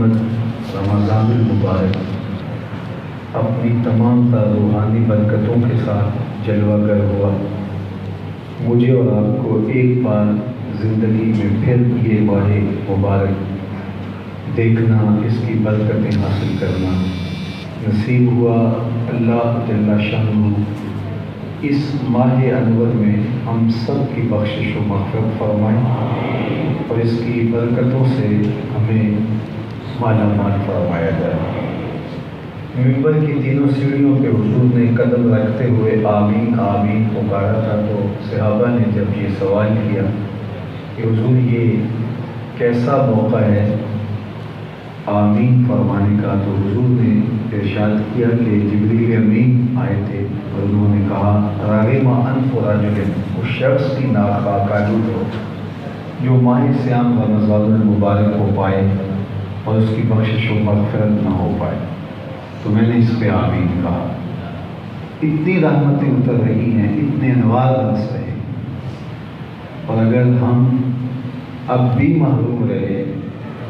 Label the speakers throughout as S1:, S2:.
S1: محمد رمضان المبارک اپنی تمام تر روحانی برکتوں کے ساتھ جلوہ گر ہوا۔ مجھے اور آپ کو ایک بار زندگی میں پھر یہ ماہ مبارک دیکھنا، اس کی برکتیں حاصل کرنا نصیب ہوا۔ اللہ جل شانہ اس ماہ انور میں ہم سب کی بخشش و مغفرت فرمائے اور اس کی برکتوں سے ہمیں مالا مال فرمایا جائے۔ منبر کی تینوں سیڑھیوں پہ حضور نے قدم رکھتے ہوئے آمین آمین پکارا تھا، تو صحابہ نے جب یہ سوال کیا کہ حضور یہ کیسا موقع ہے آمین فرمانے کا، تو حضور نے ارشاد کیا کہ جبریل امین آئے تھے اور انہوں نے کہا رغم انف رجل، اس شخص کی ناک آلود ہو جو ماہ صیام رمضان المبارک کو پائے اور اس کی بخشش و مغفرت نہ ہو پائے۔ تو میں نے اس پہ آمین کہا۔ اتنی رحمتیں اتر رہی ہیں، اتنے انوار برس رہے ہیں، اور اگر ہم اب بھی محروم رہے،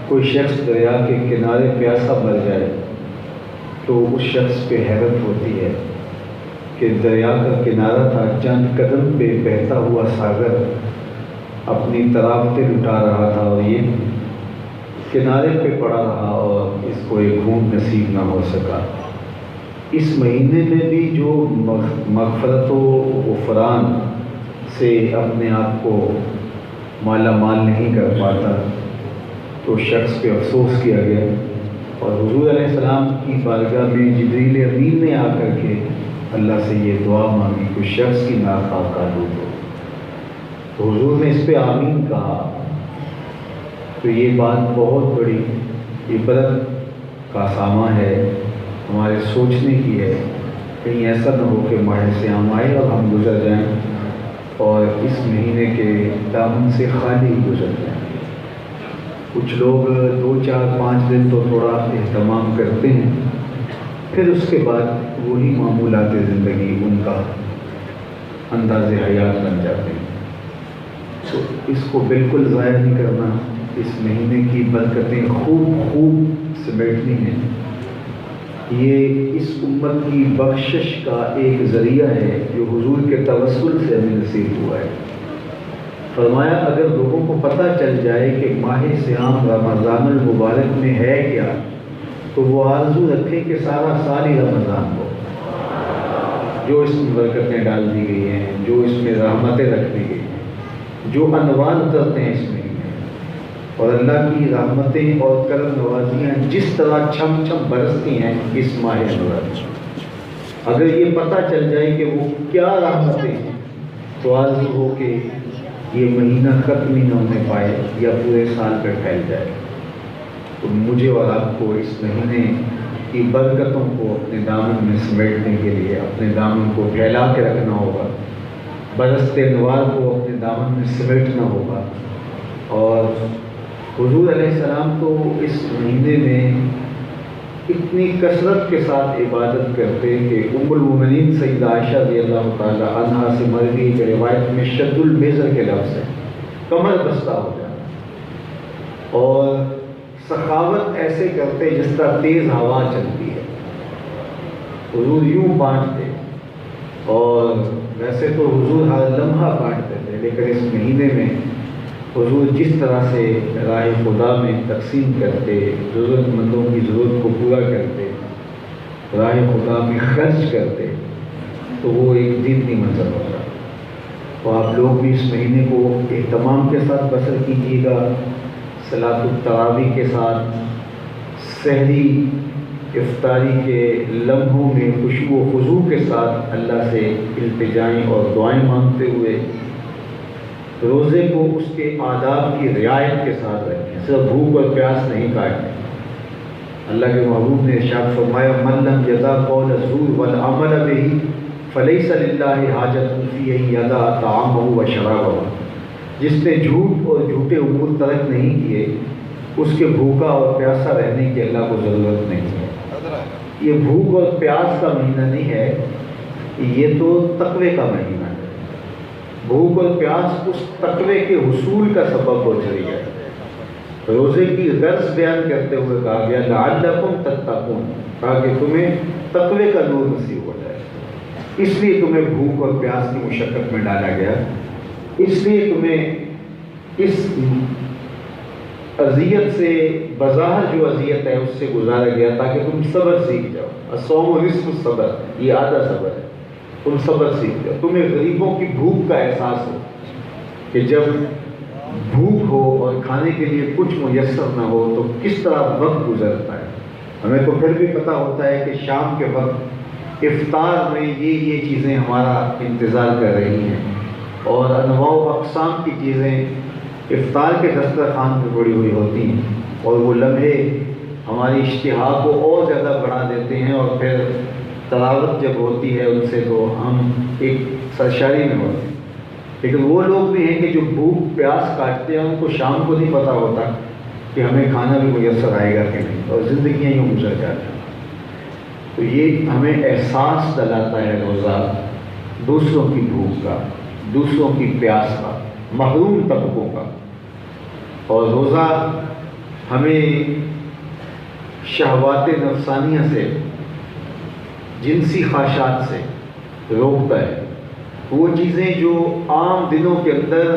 S1: کوئی شخص دریا کے کنارے پیاسا مر جائے تو اس شخص پہ حیرت ہوتی ہے کہ دریا کا کنارہ تھا، چند قدم پہ بہتا ہوا ساگر اپنی تراوتیں لٹا رہا تھا اور یہ کنارے پہ پڑا رہا اور اس کو ایک گھونٹ نصیب نہ ہو سکا۔ اس مہینے میں بھی جو مغفرت و غفران سے اپنے آپ کو مالا مال نہیں کر پاتا تو شخص پہ افسوس کیا گیا، اور حضور علیہ السلام کی بارگاہ میں جبریل امین نے آ کر کے اللہ سے یہ دعا مانگی کہ شخص کی ناک آلود ہو، تو حضور نے اس پہ آمین کہا۔ تو یہ بات بہت بڑی عبرت کا سامان ہے، ہمارے سوچنے کی ہے، کہیں ایسا نہ ہو کہ ماہ صیام آئے اور ہم گزر جائیں اور اس مہینے کے دامن سے خالی گزر جائیں۔ کچھ لوگ 2 4 5 دن تو تھوڑا اہتمام کرتے ہیں، پھر اس کے بعد وہی معمولات زندگی ان کا انداز حیات بن جاتے ہیں۔ تو اس کو بالکل ضائع نہیں کرنا، اس مہینے کی برکتیں خوب سمیٹنی ہیں۔ یہ اس امت کی بخشش کا ایک ذریعہ ہے جو حضور کے توسل سے ہمیں نصیب ہوا ہے۔ فرمایا اگر لوگوں کو پتہ چل جائے کہ ماہ صیام رمضان المبارک میں ہے کیا، تو وہ آرزو رکھیں کہ سارا سال ہی رمضان ہو۔ جو اس میں برکتیں ڈال دی گئی ہیں، جو اس میں رحمتیں رکھ دی گئی ہیں، جو انوار اترتے ہیں اس میں، اور اللہ کی رحمتیں اور کرم نوازیاں جس طرح چھم چھم برستی ہیں اس ماہ انور میں، اگر یہ پتہ چل جائے کہ وہ کیا رحمتیں ہیں تو آرزو ہو کہ یہ مہینہ ختم ہی نہ ہونے پائے یا پورے سال پہ پھیل جائے۔ تو مجھے اور آپ کو اس مہینے کی برکتوں کو اپنے دامن میں سمیٹنے کے لیے اپنے دامن کو پھیلا کے رکھنا ہوگا، برستے انوار کو اپنے دامن میں سمیٹنا ہوگا۔ اور حضور علیہ السلام تو اس مہینے میں اتنی کثرت کے ساتھ عبادت کرتے کہ ام المومنین سیدہ عائشہ رضی اللہ تعالی عنہا سے مروی کہ روایت میں شد المیزر کے لفظ ہے، کمر بستہ ہو جانا، اور سخاوت ایسے کرتے جس طرح تیز ہوا چلتی ہے، حضور یوں بانٹتے، اور ویسے تو حضور ہر لمحہ بانٹتے تھے، لیکن اس مہینے میں حضور جس طرح سے راہ خدا میں تقسیم کرتے، ضرورت مندوں کی ضرورت کو پورا کرتے، راہ خدا میں خرچ کرتے، تو وہ ایک دیدنی منظر ہوتا۔ تو آپ لوگ بھی اس مہینے کو اہتمام کے ساتھ بسر کیجیے گا، صلاۃ التراویح کے ساتھ، سحری افطاری کے لمحوں میں خشوع و خضوع کے ساتھ اللہ سے التجائیں اور دعائیں مانگتے ہوئے، روزے کو اس کے آداب کی رعایت کے ساتھ رکھیں، صرف بھوک اور پیاس نہیں کاٹیں۔ اللہ کے محبوب نے ارشاد فرمایا من لم یدع قول الزور والعمل به فلیس للہ حاجۃ فی ان یدع طعامہ و شرابہ، جس نے جھوٹ اور جھوٹے امور ترک نہیں کیے، اس کے بھوکا اور پیاسا رہنے کی اللہ کو ضرورت نہیں ہے۔ یہ بھوک اور پیاس کا مہینہ نہیں ہے، یہ تو تقوی کا مہینہ ہے۔ بھوک اور پیاس اس تقوی کے حصول کا سبب ہو چلی ہے۔ روزے کی غرض بیان کرتے ہوئے کہا گیا لعلکم تتقون، کہا کہ تمہیں تقوی کا نور نصیب ہو جائے، اس لیے تمہیں بھوک اور پیاس کی مشقت میں ڈالا گیا، اس لیے تمہیں اس اذیت سے بظاہر جو اذیت ہے اس سے گزارا گیا تاکہ تم صبر سیکھ جاؤ۔ الصوم نصف الصبر، یہ آدھا صبر ہے، تم صبر سیکھ جاؤ، تمہیں غریبوں کی بھوک کا احساس ہو کہ جب بھوک ہو اور کھانے کے لیے کچھ میسر نہ ہو تو کس طرح وقت گزرتا ہے۔ ہمیں تو پھر بھی پتہ ہوتا ہے کہ شام کے وقت افطار میں یہ چیزیں ہمارا انتظار کر رہی ہیں، اور انواع و اقسام کی چیزیں افطار کے دسترخوان پہ پڑی ہوئی ہوتی ہیں، اور وہ لمحے ہماری اشتہا کو اور زیادہ بڑھا دیتے ہیں، اور پھر تلاوت جب ہوتی ہے ان سے تو ہم ایک سرشاری میں ہوتے ہیں۔ لیکن وہ لوگ بھی ہیں کہ جو بھوک پیاس کاٹتے ہیں، ان کو شام کو نہیں پتہ ہوتا کہ ہمیں کھانا بھی میسر آئے گا کہ نہیں، اور زندگیاں یوں گزر جاتی ہیں۔ تو یہ ہمیں احساس دلاتا ہے روزہ دوسروں کی بھوک کا، دوسروں کی پیاس کا، محروم طبقوں کا۔ اور روزہ ہمیں شہوات نفسانیہ سے، جنسی خواہشات سے روکتا ہے۔ وہ چیزیں جو عام دنوں کے اندر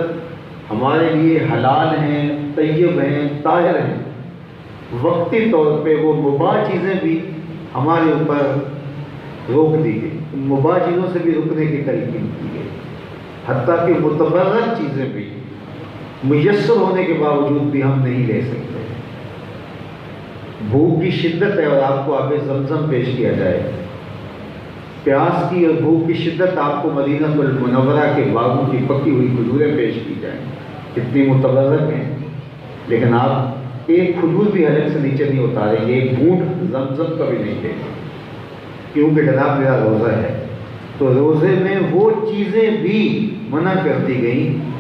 S1: ہمارے لیے حلال ہیں، طیب ہیں، طاہر ہیں، وقتی طور پہ وہ مباح چیزیں بھی ہمارے اوپر روک دی گئی، مباح چیزوں سے بھی رکنے کی تلقین کی گئی، حتیٰ کہ متبرک چیزیں بھی میسر ہونے کے باوجود بھی ہم نہیں لے سکتے۔ بھوک کی شدت ہے اور آپ کو آب زمزم پیش کیا جائے، پیاس کی اور بھوک کی شدت آپ کو مدینہ المنورہ کے باغوں کی پکی ہوئی کھجوریں پیش کی جائیں، کتنی متبرک ہیں، لیکن آپ ایک کھجور بھی حلق سے نیچے نہیں اتاریں گے، ایک گھونٹ زمزم کا بھی نہیں دیں گے، کیونکہ جناب میرا روزہ ہے۔ تو روزے میں وہ چیزیں بھی منع کر دی گئیں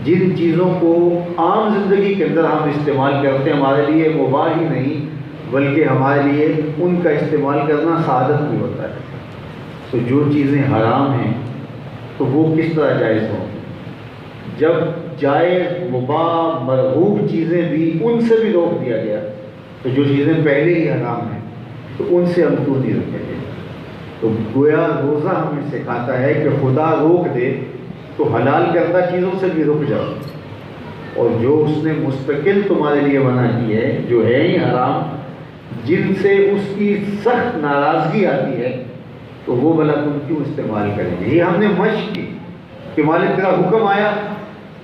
S1: جن چیزوں کو عام زندگی کے اندر ہم استعمال کرتے ہیں، ہمارے لیے مباح ہی نہیں بلکہ ہمارے لیے ان کا استعمال کرنا سعادت بھی ہوتا ہے۔ تو جو چیزیں حرام ہیں تو وہ کس طرح جائز ہوں؟ جب جائز مباح مرغوب چیزیں بھی ان سے بھی روک دیا گیا تو جو چیزیں پہلے ہی حرام ہیں تو ان سے ہم کیوں نہیں رکھیں گے؟ تو گویا روزہ ہمیں سکھاتا ہے کہ خدا روک دے تو حلال کردہ چیزوں سے بھی رک جاؤ، اور جو اس نے مستقل تمہارے لیے منع کی ہے، جو ہے ہی حرام، جن سے اس کی سخت ناراضگی آتی ہے، تو وہ بھلا تم کیوں استعمال کریں گے؟ یہ ہم نے مشق کی کہ مالک تیرا حکم آیا،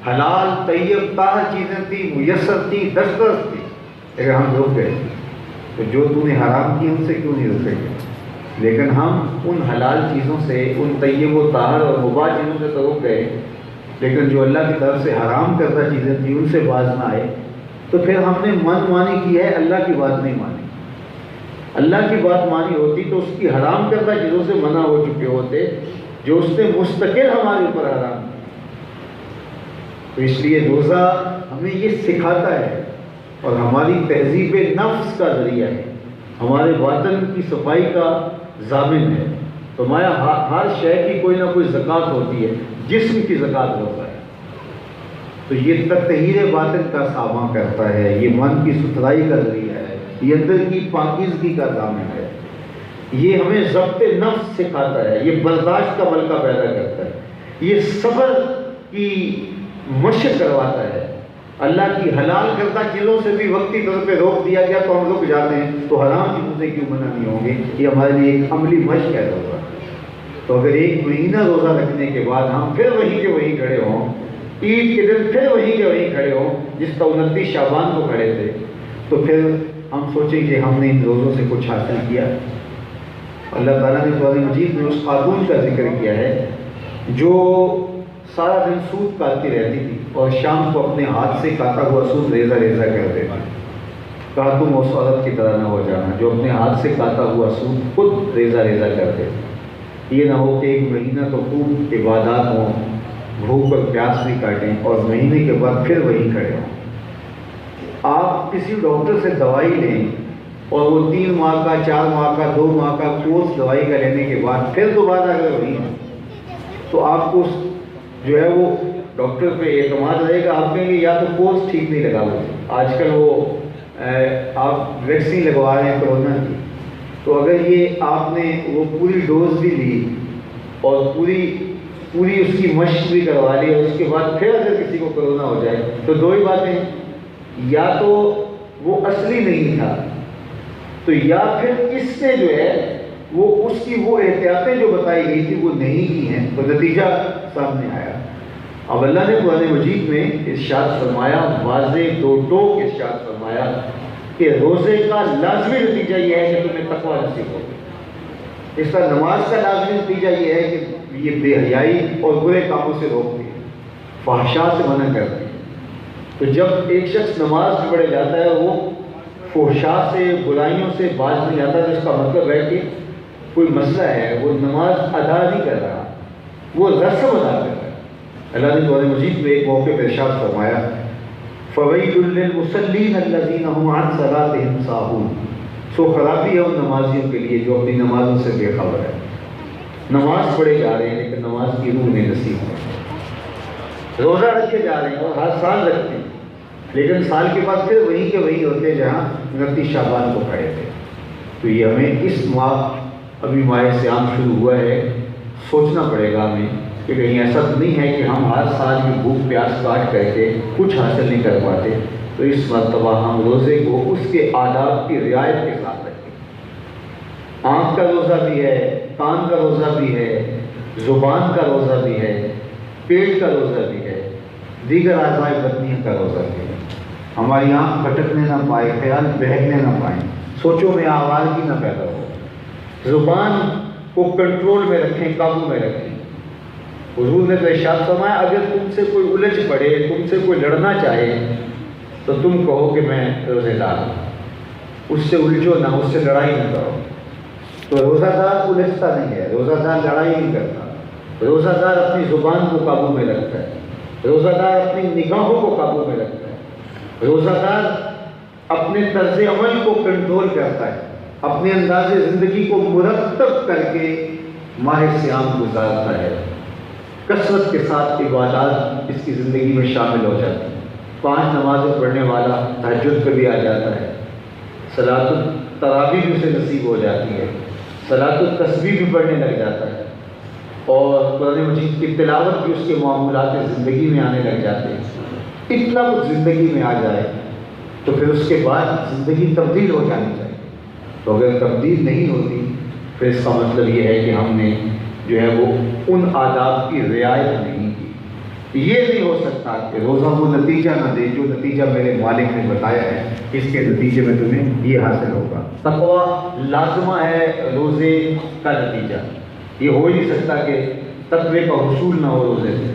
S1: حلال طیب طاہر چیزیں تھیں، میسر تھیں، دسترس تھی، لیکن ہم رک گئے، تو جو تم نے حرام کی ان سے کیوں نہیں رکیں گے؟ لیکن ہم ان حلال چیزوں سے، ان طیب و طاہر اور مباح چیزوں سے تو رک گئے، لیکن جو اللہ کی طرف سے حرام کردہ چیزیں تھیں ان سے باز نہ آئے، تو پھر ہم نے من مانی کی ہے، اللہ کی بات نہیں مانی۔ اللہ کی بات مانی ہوتی تو اس کی حرام کردہ چیزوں سے منع ہو چکے ہوتے جو اس نے مستقل ہمارے اوپر حرام کی۔ تو اس لیے روزہ ہمیں یہ سکھاتا ہے اور ہماری تہذیب نفس کا ذریعہ ہے، ہمارے باطن کی صفائی کا ضامن ہے۔ تو مایا ہر شے کی کوئی نہ کوئی زکوٰۃ ہوتی ہے، جسم کی زکوٰۃ ہوتا ہے، تو یہ تطہیر باطن کا سامان کرتا ہے، یہ من کی ستھرائی کا ذریعہ ہے، یہ اندر کی پاکیزگی کا ضامن ہے، یہ ہمیں ضبط نفس سکھاتا ہے، یہ برداشت کا ملکہ پیدا کرتا ہے، یہ صبر کی مشق کرواتا ہے۔ اللہ کی حلال کردہ چیزوں سے بھی وقتی طور پہ روک دیا گیا تو ہم رک جاتے ہیں، تو حرام چیزوں سے کیوں منع نہیں ہوں گے؟ یہ ہمارے لیے ایک عملی مشق ہے روزہ۔ تو اگر ایک مہینہ روزہ رکھنے کے بعد ہم پھر وہیں کے وہیں کھڑے ہوں، عید کے دن پھر وہیں کے وہیں کھڑے ہوں جس کا 29 شعبان کو کھڑے تھے، تو پھر ہم سوچیں کہ ہم نے ان روزوں سے کچھ حاصل کیا۔ اللہ تعالیٰ نے قرآن مجید میں اس خاتون کا ذکر کیا ہے جو سارا دن سود کاٹتی رہتی تھی اور شام کو اپنے ہاتھ سے کاٹا ہوا سود ریزہ ریزہ کر دیتی۔ کہا تم اس عورت کی طرح نہ ہو جانا جو اپنے ہاتھ سے کاٹا ہوا سود خود ریزہ ریزہ کر دے۔ یہ نہ ہو کہ ایک مہینہ تو خوب عبادات ہوں، بھوک اور پیاس بھی کاٹیں اور مہینے کے بعد پھر وہیں کھڑے ہوں۔ آپ کسی ڈاکٹر سے دوائی لیں اور وہ 3 ماہ کا، 4 ماہ کا، 2 ماہ کا کورس دوائی کا لینے کے بعد پھر دوبارہ اگر وہیں ہیں تو آپ کو جو ہے وہ ڈاکٹر پہ اعتماد رہے گا، آپ کہیں گے یا تو کورس ٹھیک نہیں لگا مجھے، آج کل وہ آپ ویکسین لگوا رہے ہیں کرونا کی، تو اگر یہ آپ نے وہ پوری ڈوز بھی لی اور پوری اس کی مشق بھی کروا لی اور اس کے بعد پھر اگر کسی کو کرونا ہو جائے تو دو ہی باتیں، یا تو وہ اصلی نہیں تھا، تو یا پھر اس نے جو ہے وہ اس کی وہ احتیاطیں جو بتائی گئی تھی وہ نہیں کی ہیں، تو نتیجہ سامنے آیا۔ اب اللہ نے قرآن مجید میں ارشاد فرمایا، واضح دو ٹوک ارشاد فرمایا کہ روزے کا لازمی نتیجہ یہ ہے کہ تمہیں تقویٰ نصیب ہو، اس کا نماز کا لازمی نتیجہ یہ ہے کہ یہ بے حیائی اور برے کاموں سے روکتی ہے، فحشاء سے منع کرتی ہے۔ تو جب ایک شخص نماز میں پڑھ جاتا ہے وہ فحشاء سے برائیوں سے باز نہیں آتا، تو اس کا مطلب ہے کہ کوئی مسئلہ ہے، وہ نماز ادا نہیں کر رہا، وہ رسم ادا کر رہا ہے۔ اللہ نے قرآن مجید میں ایک موقع پر ارشاد فرمایا، فَوَيْلٌ لِّلْمُصَلِّينَ الَّذِينَ هُمْ عَنْ صَلَاتِهِمْ سَاهُونَ، سو خرابی ہے ان نمازیوں کے لیے جو اپنی نمازوں سے بے خبر ہے، نماز پڑھے جا رہے ہیں لیکن نماز کی روح نہیں نصیب ہے، روزہ رکھے جا رہے ہیں اور ہر سال رکھتے ہیں لیکن سال کے بعد پھر وہیں کے وہیں ہوتے ہیں جہاں 29 شعبان کو کھڑے تھے۔ تو یہ ہمیں اس ماہ، ابھی ماہ صیام شروع ہوا ہے، سوچنا پڑے گا ہمیں کہ کہیں ایسا تو نہیں ہے کہ ہم ہر سال کی بھوک پیاس کاٹ کر کے کچھ حاصل نہیں کر پاتے، تو اس مرتبہ ہم روزے کو اس کے آداب کی رعایت کے ساتھ رکھیں۔ آنکھ کا روزہ بھی ہے، کان کا روزہ بھی ہے، زبان کا روزہ بھی ہے، پیٹ کا روزہ بھی ہے، دیگر اعضاء بدنیہ کا روزہ بھی ہے۔ ہماری آنکھ بھٹکنے نہ پائے، خیال بہکنے نہ پائیں، سوچوں میں آوارگی نہ پیدا ہو، زبان کو کنٹرول میں رکھیں، قابو میں رکھیں۔ حضور نے تو ارشاد فرمایا، اگر تم سے کوئی الجھ پڑے، تم سے کوئی لڑنا چاہے تو تم کہو کہ میں روزے دار ہوں، اس سے الجھو نہ، اس سے لڑائی نہ کرو۔ تو روزہ دار الجھتا نہیں ہے، روزہ دار لڑائی نہیں کرتا، روزہ دار اپنی زبان کو قابو میں رکھتا ہے، روزہ دار اپنی نگاہوں کو قابو میں رکھتا ہے، روزہ دار اپنے طرز عمل کو کنٹرول کرتا ہے، اپنے انداز زندگی کو مرتب کر کے ماہ صیام گزارتا ہے، کثرت کے ساتھ عبادات اس کی زندگی میں شامل ہو جاتی ہیں۔ 5 نمازیں پڑھنے والا تہجد پہ بھی آ جاتا ہے، صلاۃ التراویح بھی اسے نصیب ہو جاتی ہے، صلاۃ التسبیح بھی پڑھنے لگ جاتا ہے، اور قرآن مجید کی تلاوت بھی اس کے معاملات زندگی میں آنے لگ جاتے ہیں۔ اتنا کچھ زندگی میں آ جائے تو پھر اس کے بعد زندگی تبدیل ہو جانی چاہیے، تو اگر تبدیل نہیں ہوتی پھر اس کا مطلب یہ ہے کہ ہم نے جو ہے وہ ان آداب کی رعایت نہیں کی۔ یہ نہیں ہو سکتا کہ روزہ وہ نتیجہ نہ دے جو نتیجہ میرے مالک نے بتایا ہے، اس کے نتیجے میں تمہیں یہ حاصل ہوگا۔ تقویٰ لازمہ ہے روزے کا نتیجہ، یہ ہو ہی نہیں سکتا کہ تقوی کا حصول نہ ہو روزے سے،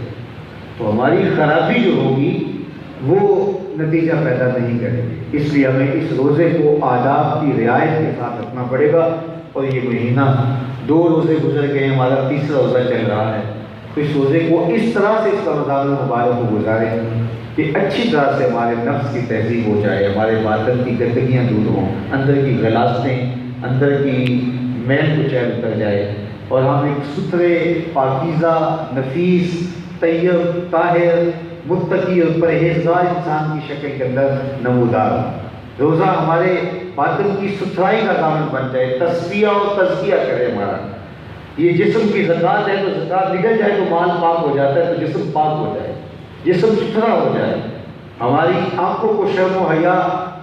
S1: تو ہماری خرابی جو ہوگی وہ نتیجہ پیدا نہیں کرے گی۔ اس لیے ہمیں اس روزے کو آداب کی رعایت کے ساتھ رکھنا پڑے گا، اور یہ مہینہ 2 روزے گزر گئے، ہمارا 3را روزہ چل رہا ہے، تو اس روزے کو اس طرح سے، اس رمضان المبارک کو گزاریں کہ اچھی طرح سے ہمارے نفس کی تہذیب ہو جائے، ہمارے باطن کی گندگیاں دور ہوں، اندر کی غلاظتیں، اندر کی میل کچیل اتر جائے، اور ہم ایک ستھرے، پاکیزہ، نفیس، طیب، طاہر، متقی اور پرہیزگار انسان کی شکل کے اندر نمودار ہو۔ روزہ ہمارے باطن کی ستھرائی کا ضامن بن جائے، تصفیہ اور تزکیہ کرے ہمارا۔ یہ جسم کی زکوٰۃ ہے تو زکوٰۃ نکل جائے تو مال پاک ہو جاتا ہے، تو جسم پاک ہو جائے، جسم ستھرا ہو جائے، ہماری آنکھوں کو شرم و حیا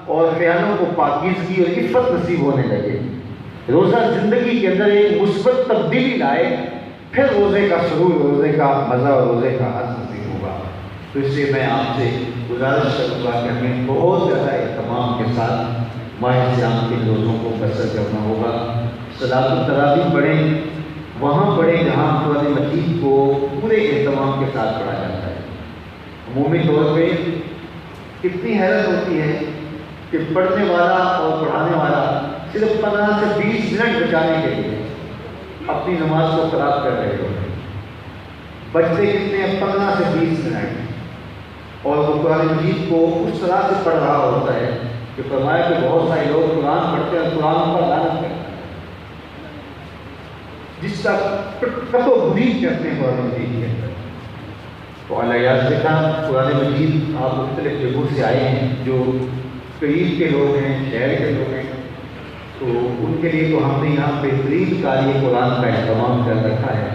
S1: اور خیالوں کو پاکیزگی اور عفت نصیب ہونے لگے۔ روزہ زندگی کے اندر ایک مثبت تبدیلی لائے، پھر روزے کا سرور، روزے کا مزہ اور روزے کا حظ نصیب ہوگا۔ تو اس لیے میں آپ سے گزارش کروں گا کہ ہمیں بہت زیادہ اہتمام کے ساتھ ماہ صیام کے روزوں کو بسر کرنا ہوگا۔ صلاۃ التراویح پڑھیں، وہاں پڑھیں جہاں قرآن مجید کو پورے اہتمام کے ساتھ پڑھا جاتا ہے۔ عمومی طور پہ کتنی حیرت ہوتی ہے کہ پڑھنے والا اور پڑھانے والا صرف 15 سے 20 منٹ بچانے کے لیے اپنی نماز کو خراب کر رہے ہوتے ہیں۔ بچتے کتنے ہیں؟ 15 سے 20 منٹ، اور وہ قرآن مجید کو اس طرح سے پڑھ رہا ہوتا ہے کہ فرمایا کہ بہت سارے لوگ قرآن پڑھتے ہیں، قرآن پر لعنت کرتے ہیں، جس کا کتو بری کرتے ہیں قرآن مجید کے اندر۔
S2: تو اعلیٰ یاد سے کہا قرآن مجید آپ مختلف جگہوں سے آئے ہیں، جو قریب کے لوگ ہیں، شہر کے لوگ ہیں، تو ان کے لیے تو ہم نے یہاں بہترین قاری قرآن کا اہتمام کر رکھا ہے،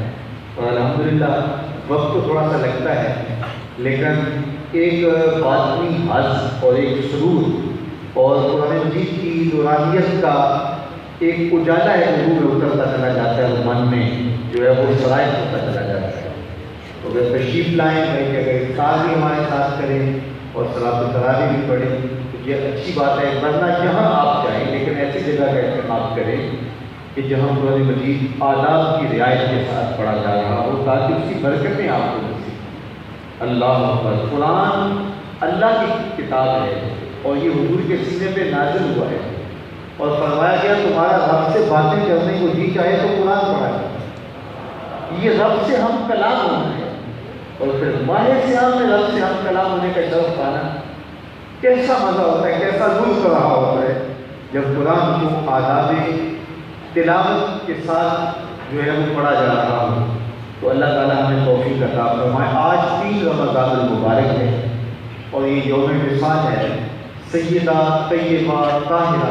S2: اور الحمدللہ وقت تو تھوڑا سا لگتا ہے، لیکن ایک باطنی حظ اور ایک سرور اور قرآن مجید کی نورانیت کا ایک اجالا ہے، نور اترتا چلا جاتا ہے، من میں جو ہے وہ شرائط ہوتا چلا جاتا ہے۔ تو اگر تشریف لائیں کہ اگر افطار بھی ہمارے ساتھ کریں اور صلاۃ التراویح بھی پڑھیں تو یہ اچھی بات ہے، ورنہ جہاں آپ جائیں لیکن ایسی جگہ کا اہتمام کریں کہ جہاں قرآن مجید آداب کی رعایت کے ساتھ پڑھا جا رہا ہو، تاکہ اس کی برکتیں آپ کو نصیب۔ اللہ اکبر، قرآن اللہ کی کتاب ہے اور یہ حضور کے سینے پہ نازل ہوا ہے، اور فرمایا گیا تمہارا رب سے باتیں کرنے کو جی چاہے تو قرآن پڑھا جائے۔ یہ رب سے ہم کلام ہونا ہے، اور پھر ماہ سیام میں رب سے ہم کلام ہونے کا شرف پانا کیسا مزہ ہوتا ہے، کیسا لطف رہا ہوتا ہے جب قرآن کو آداب تلاوت کے ساتھ جو ہے وہ پڑھا جا رہا ہو۔ تو اللہ تعالیٰ ہمیں توفیق عطا فرمائے۔ آج 3 رمضان المبارک ہے اور یہ یوم وصال ہے سیدہ طیبہ طاہرہ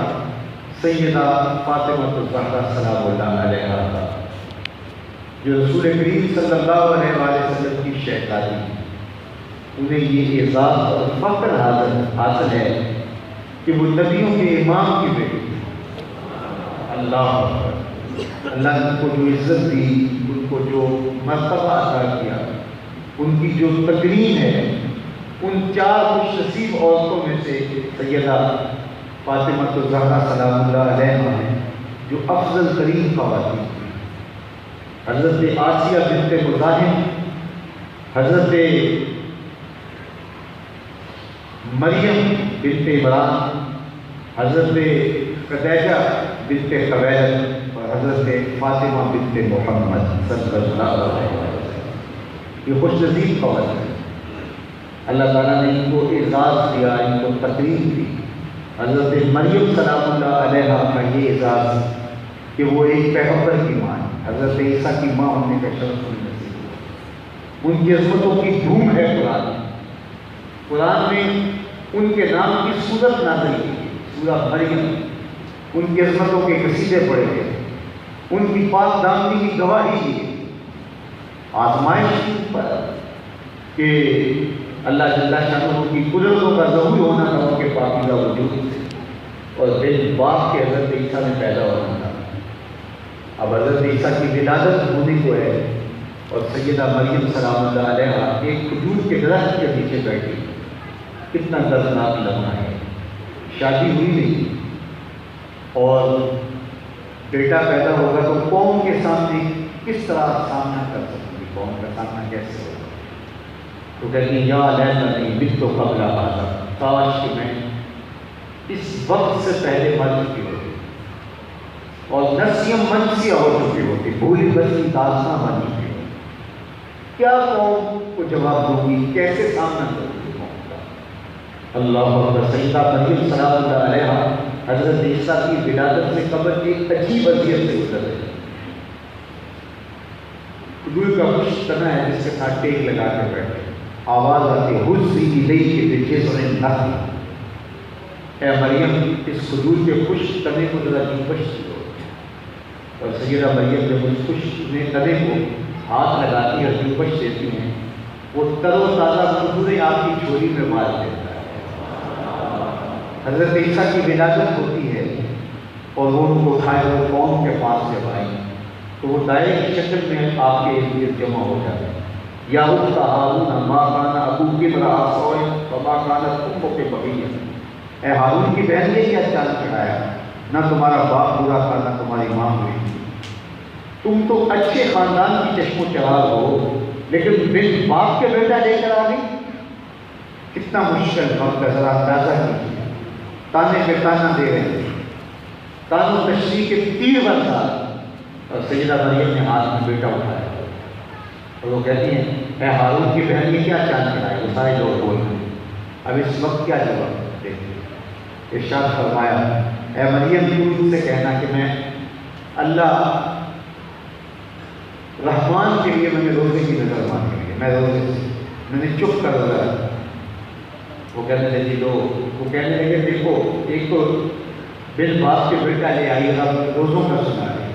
S2: سیدہ فاطمہ الزہرا سلام اللہ علیہا کا، جو رسول کریم صلی اللہ علیہ وآلہ وسلم کی شہزادی، انہیں یہ اعزاز اور فخر حاصل ہے کہ وہ نبیوں کے امام کی بیٹی۔ اللہ نے ان کو جو عزت دی، ان کو جو مرتبہ عطا کیا، ان کی جو تکریم ہے، ان 4 خوش نصیب عورتوں میں سے سیدہ فاطمہ الزہرا سلام اللہ علیہا ہیں، جو افضل ترین خواتین تھیں۔ حضرت آسیہ بنت مزاحم، حضرت مریم بنت عمران، حضرت خدیجہ بنت خویلد اور حضرت فاطمہ بنت محمد صلی اللہ علیہ وسلم، یہ خوش نصیب خواتین ہیں۔ اللہ تعالیٰ نے ان کو اعزاز دیا، ان کو تکریم دی۔ حضرت مریم سلام اللہ علیہا کا یہ اعزاز کہ وہ ایک پیغمبر کی ماں ہے، حضرت عیسیٰ کی ماں ہونے کا شرف انہیں نصیب ہوا۔ ان کی عظمتوں کی دھوم ہے قرآن میں ان کے نام کی سورت نازل کی ہے، سورہ مریم، ان کی عظمتوں کے قصیدے پڑھے گئے، ان کی پاک دامنی کی گواہی دی ہے۔ آزمائش پر کہ اللہ جل شانہ کی قدرتوں کا ظہور ہونا تھا ان کے پاکیزہ وجود سے، اور بن باپ کے حضرت عیسیٰ میں پیدا ہونا تھا۔ اب حضرت عیسیٰ کی ولادت ہونے کو ہے اور سیدہ مریم سلام اللہ علیہا ایک کھجور کے درخت کے نیچے بیٹھی، کتنا دردناک لمحہ ہے۔ شادی ہوئی نہیں اور بیٹا پیدا ہوگا تو قوم کے سامنے کس طرح سامنا کر سکتی، قوم کا سامنا کیسے ہوگا؟ تو کہتی ہیں یا لیتنی مت قبل ھذا، کاش کہ میں اس وقت سے پہلے مر چکی ہوتی اور نسیم منسیہ ہو چکی ہوتی، بھولی بسی داستاں بن چکی ہوتی۔ کیا قوم کو جواب دوں گی، کیسے سامنا کروں گی قوم کا؟ اللہ اکبر۔ سیدہ مریم سلام اللہ علیہا حضرت عیسیٰ کی ولادت سے قبل ایک عجیب اذیت سے گزر رہے ہیں۔ کھجور کا کچھ تنا ہے جس کے ساتھ ٹیک لگا کے بیٹھے، آواز آتی حزی الیک بجذع النخل، اے مریم اس کھجور کے خشک تنے کو ذرا چوبش دو۔ اور سیدہ مریم جب اس خشک تنے کو ہاتھ لگاتی ہے، چوبش دیتی ہیں، وہ تر و تازہ کھجوریں آپ کی جھولی میں مار دیتا ہے۔ حضرت عیسیٰ کی ولادت ہوتی ہے اور وہ ان کو اٹھائے ہوئے قوم کے پاس جب آئی تو وہ دائرے کی شکل میں آپ کے ارد جمع ہو جاتے ہیں۔ یا اخت ہارون ما کان ابوک امرأ سوء وما کانت امک بغیہ، اے ہارون کی بہن نے کیا چال چڑھایا، نہ تمہارا باپ برا تھا نہ تمہاری ماں ہوئی، تم تو اچھے خاندان کی چشم و چراغ ہو لیکن بن باپ کے بیٹا لے کر آ گئی۔ کتنا مشکل وقت ہے، ذرا اندازہ کیجیے، تانے پہ تانا دے رہے ہیں، تان و تشریح کے تیر برسات، اور سیدہ مریم نے ہاتھ میں بیٹا اٹھایا اور وہ کہتی ہیں اے ہارون کی بہن نے کیا چاند چڑھایا، وہ سارے لوگ بول رہے ہیں۔ اب اس وقت کیا جواب دیکھیں، ارشاد فرمایا اے مریم تو سے کہنا کہ میں اللہ رحمان کے لیے میں نے روزے کی نظر مانگی ہے، میں روزے سے میں نے چپ کر دیا. وہ کہنے لگے وہ کہنے لگے دیکھو ایک تو بن باپ کے بیٹا لے آئی آپ روزوں کا سنا ہے.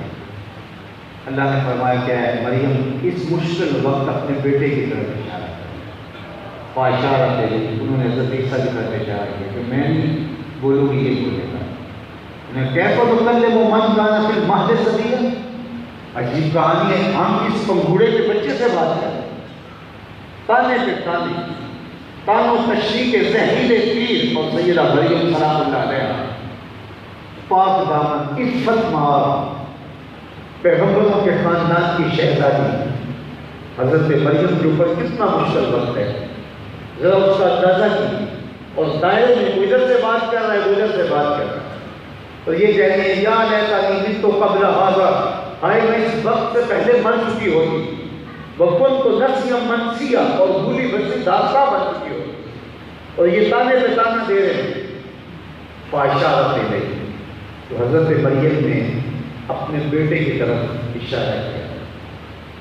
S2: اللہ نے فرمایا کیا ہے مریم اس مشکل وقت اپنے بیٹے کی طرف اشارہ کیا. فاشارہ تھے انہوں نے حضرت عیسیٰ کی طرف اشارہ کیا کہ میں نہیں بولوں گی یہ بولے گا. میں کیسا تو کر لے وہ من گانا پھر مہد صدیہ. عجیب کہانی ہے. ہم اس پنگوڑے کے بچے سے بات کریں تانے پہ تانوں تشریح کے زہریلے تیر اور سیدہ مریم سلام اللہ علیہ پاک دامن عفت مآب پیغمبروں کے خاندان کی شہزادی حضرت مریم کے اوپر کتنا مشکل وقت ہے. ذرا اس کا اندازہ کی اور دائرے میں ادھر سے بات کر رہا ہے ادھر سے بات کر رہا ہے اور یہ کہہ رہے ہیں یا لیتنی مت قبل ھذا ہائے میں اس وقت سے پہلے مر چکی ہوتی. وَكُنْتُ نَسْيًا مَنْسِيًّا اور بھولی بھولی داستہ بن چکی ہوتی. اور یہ تانے پہ تانا دے رہے ہیں. فاشارت الیہ تو حضرت مریم نے اپنے بیٹے کی طرف اشارہ کیا.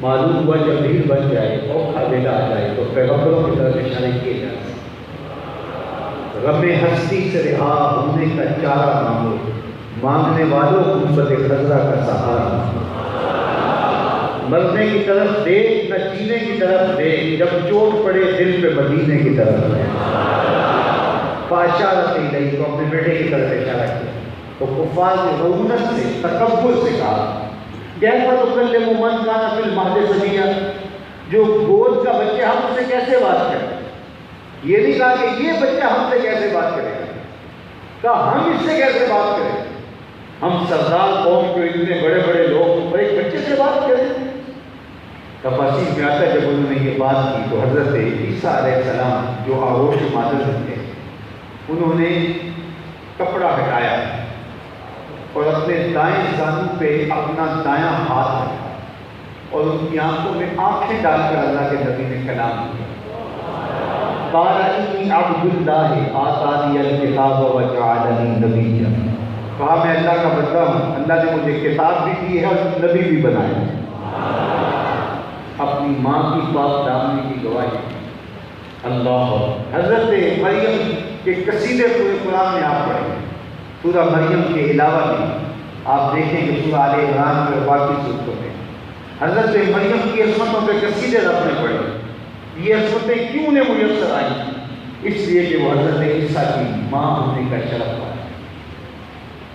S2: معلوم ہوا جب بھیڑ بن جائے اور کھالیدہ آ جائے تو پیغمبروں کی طرف اشارے کیے جائے. غم ہستی سے رہا ہونے کا چارہ مانگو مانگنے والوں غربت خضرا کا سہارا. مرنے کی طرف دیکھ نہ جینے کی طرف دیکھ جب چوٹ پڑے دل پہ مدینے کی طرف دیکھ. فاشارت الیہ تو اپنے بیٹے کی طرف اشارہ کیا. تو کفار نے رعونت سے تکبر سے کہا کیسا تکلم من کان فی المہد صبیہ جو گود کا بچہ ہم سے کیسے بات کریں. یہ نہیں کہا کہ یہ بچہ ہم سے کیسے بات کرے گا. کہا ہم اس سے کیسے بات کریں. ہم سردار قوم کو اتنے بڑے بڑے لوگ اور ایک بچے سے بات کریں. تفاصیر میں آتا ہے جب انہوں نے یہ بات کی تو حضرت عیسیٰ علیہ السلام جو آغوش مادر تھے انہوں نے کپڑا ہٹایا اور اپنے دائیں زانو پہ اپنا دایاں ہاتھ رکھا اور ان کی آنکھوں میں آنکھیں ڈال کر اللہ کے نبی نے کلام کیا. قال انی عبد اللہ آتانی الکتاب وجعلنی نبیا. کہا میں اللہ کا بندہ ہوں اللہ نے مجھے کتاب بھی دی ہے اور نبی بھی بنایا ہے. اپنی ماں کی پاک دامنی کی گواہی. اللہ حضرت مریم کے قصیدے پورے قرآن میں آپ پڑھیں. سورہ مریم کے علاوہ بھی آپ دیکھیں کہ سورہ آل عمران میں اور باقی صورتوں میں حضرت مریم کی عصمتوں پہ قصیدے رب نے پڑھے. یہ عصمتیں کیوں نے میسر آئیں؟ اس لیے کہ وہ حضرت عیسیٰ کی ماں ہونے کا شرف پایا.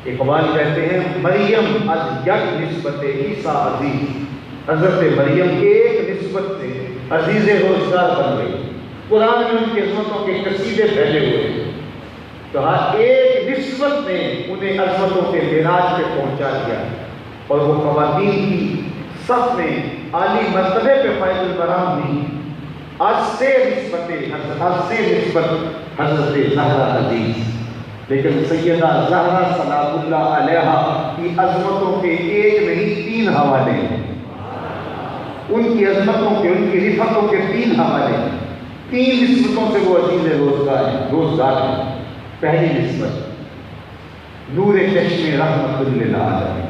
S2: اقبال کہتے ہیں مریم از یک نسبت عیسیٰ عزیز. حضرت مریم ایک نسبت سے عزیز روزگار بن گئی. قرآن میں ان کی عظمتوں کے قصیدے پھیلے ہوئے. کہا ایک نسبت نے انہیں عظمتوں کے معراج پہ پہنچا دیا اور وہ خواتین کی صف میں عالی مرتبے پہ فائز البرام دی. از سے نسبت حضرت زہرا عزیز. لیکن سیدہ زہرا سلام اللہ علیہا کی عظمتوں کے ایک نہیں 3 حوالے ہیں. ان کی عظمتوں کے ان کی رفتوں کے 3 حوالے ہیں. 3 نسبتوں سے وہ عزیز روزگار ہیں. پہلی نسبت نور چشم رحمت للعالمین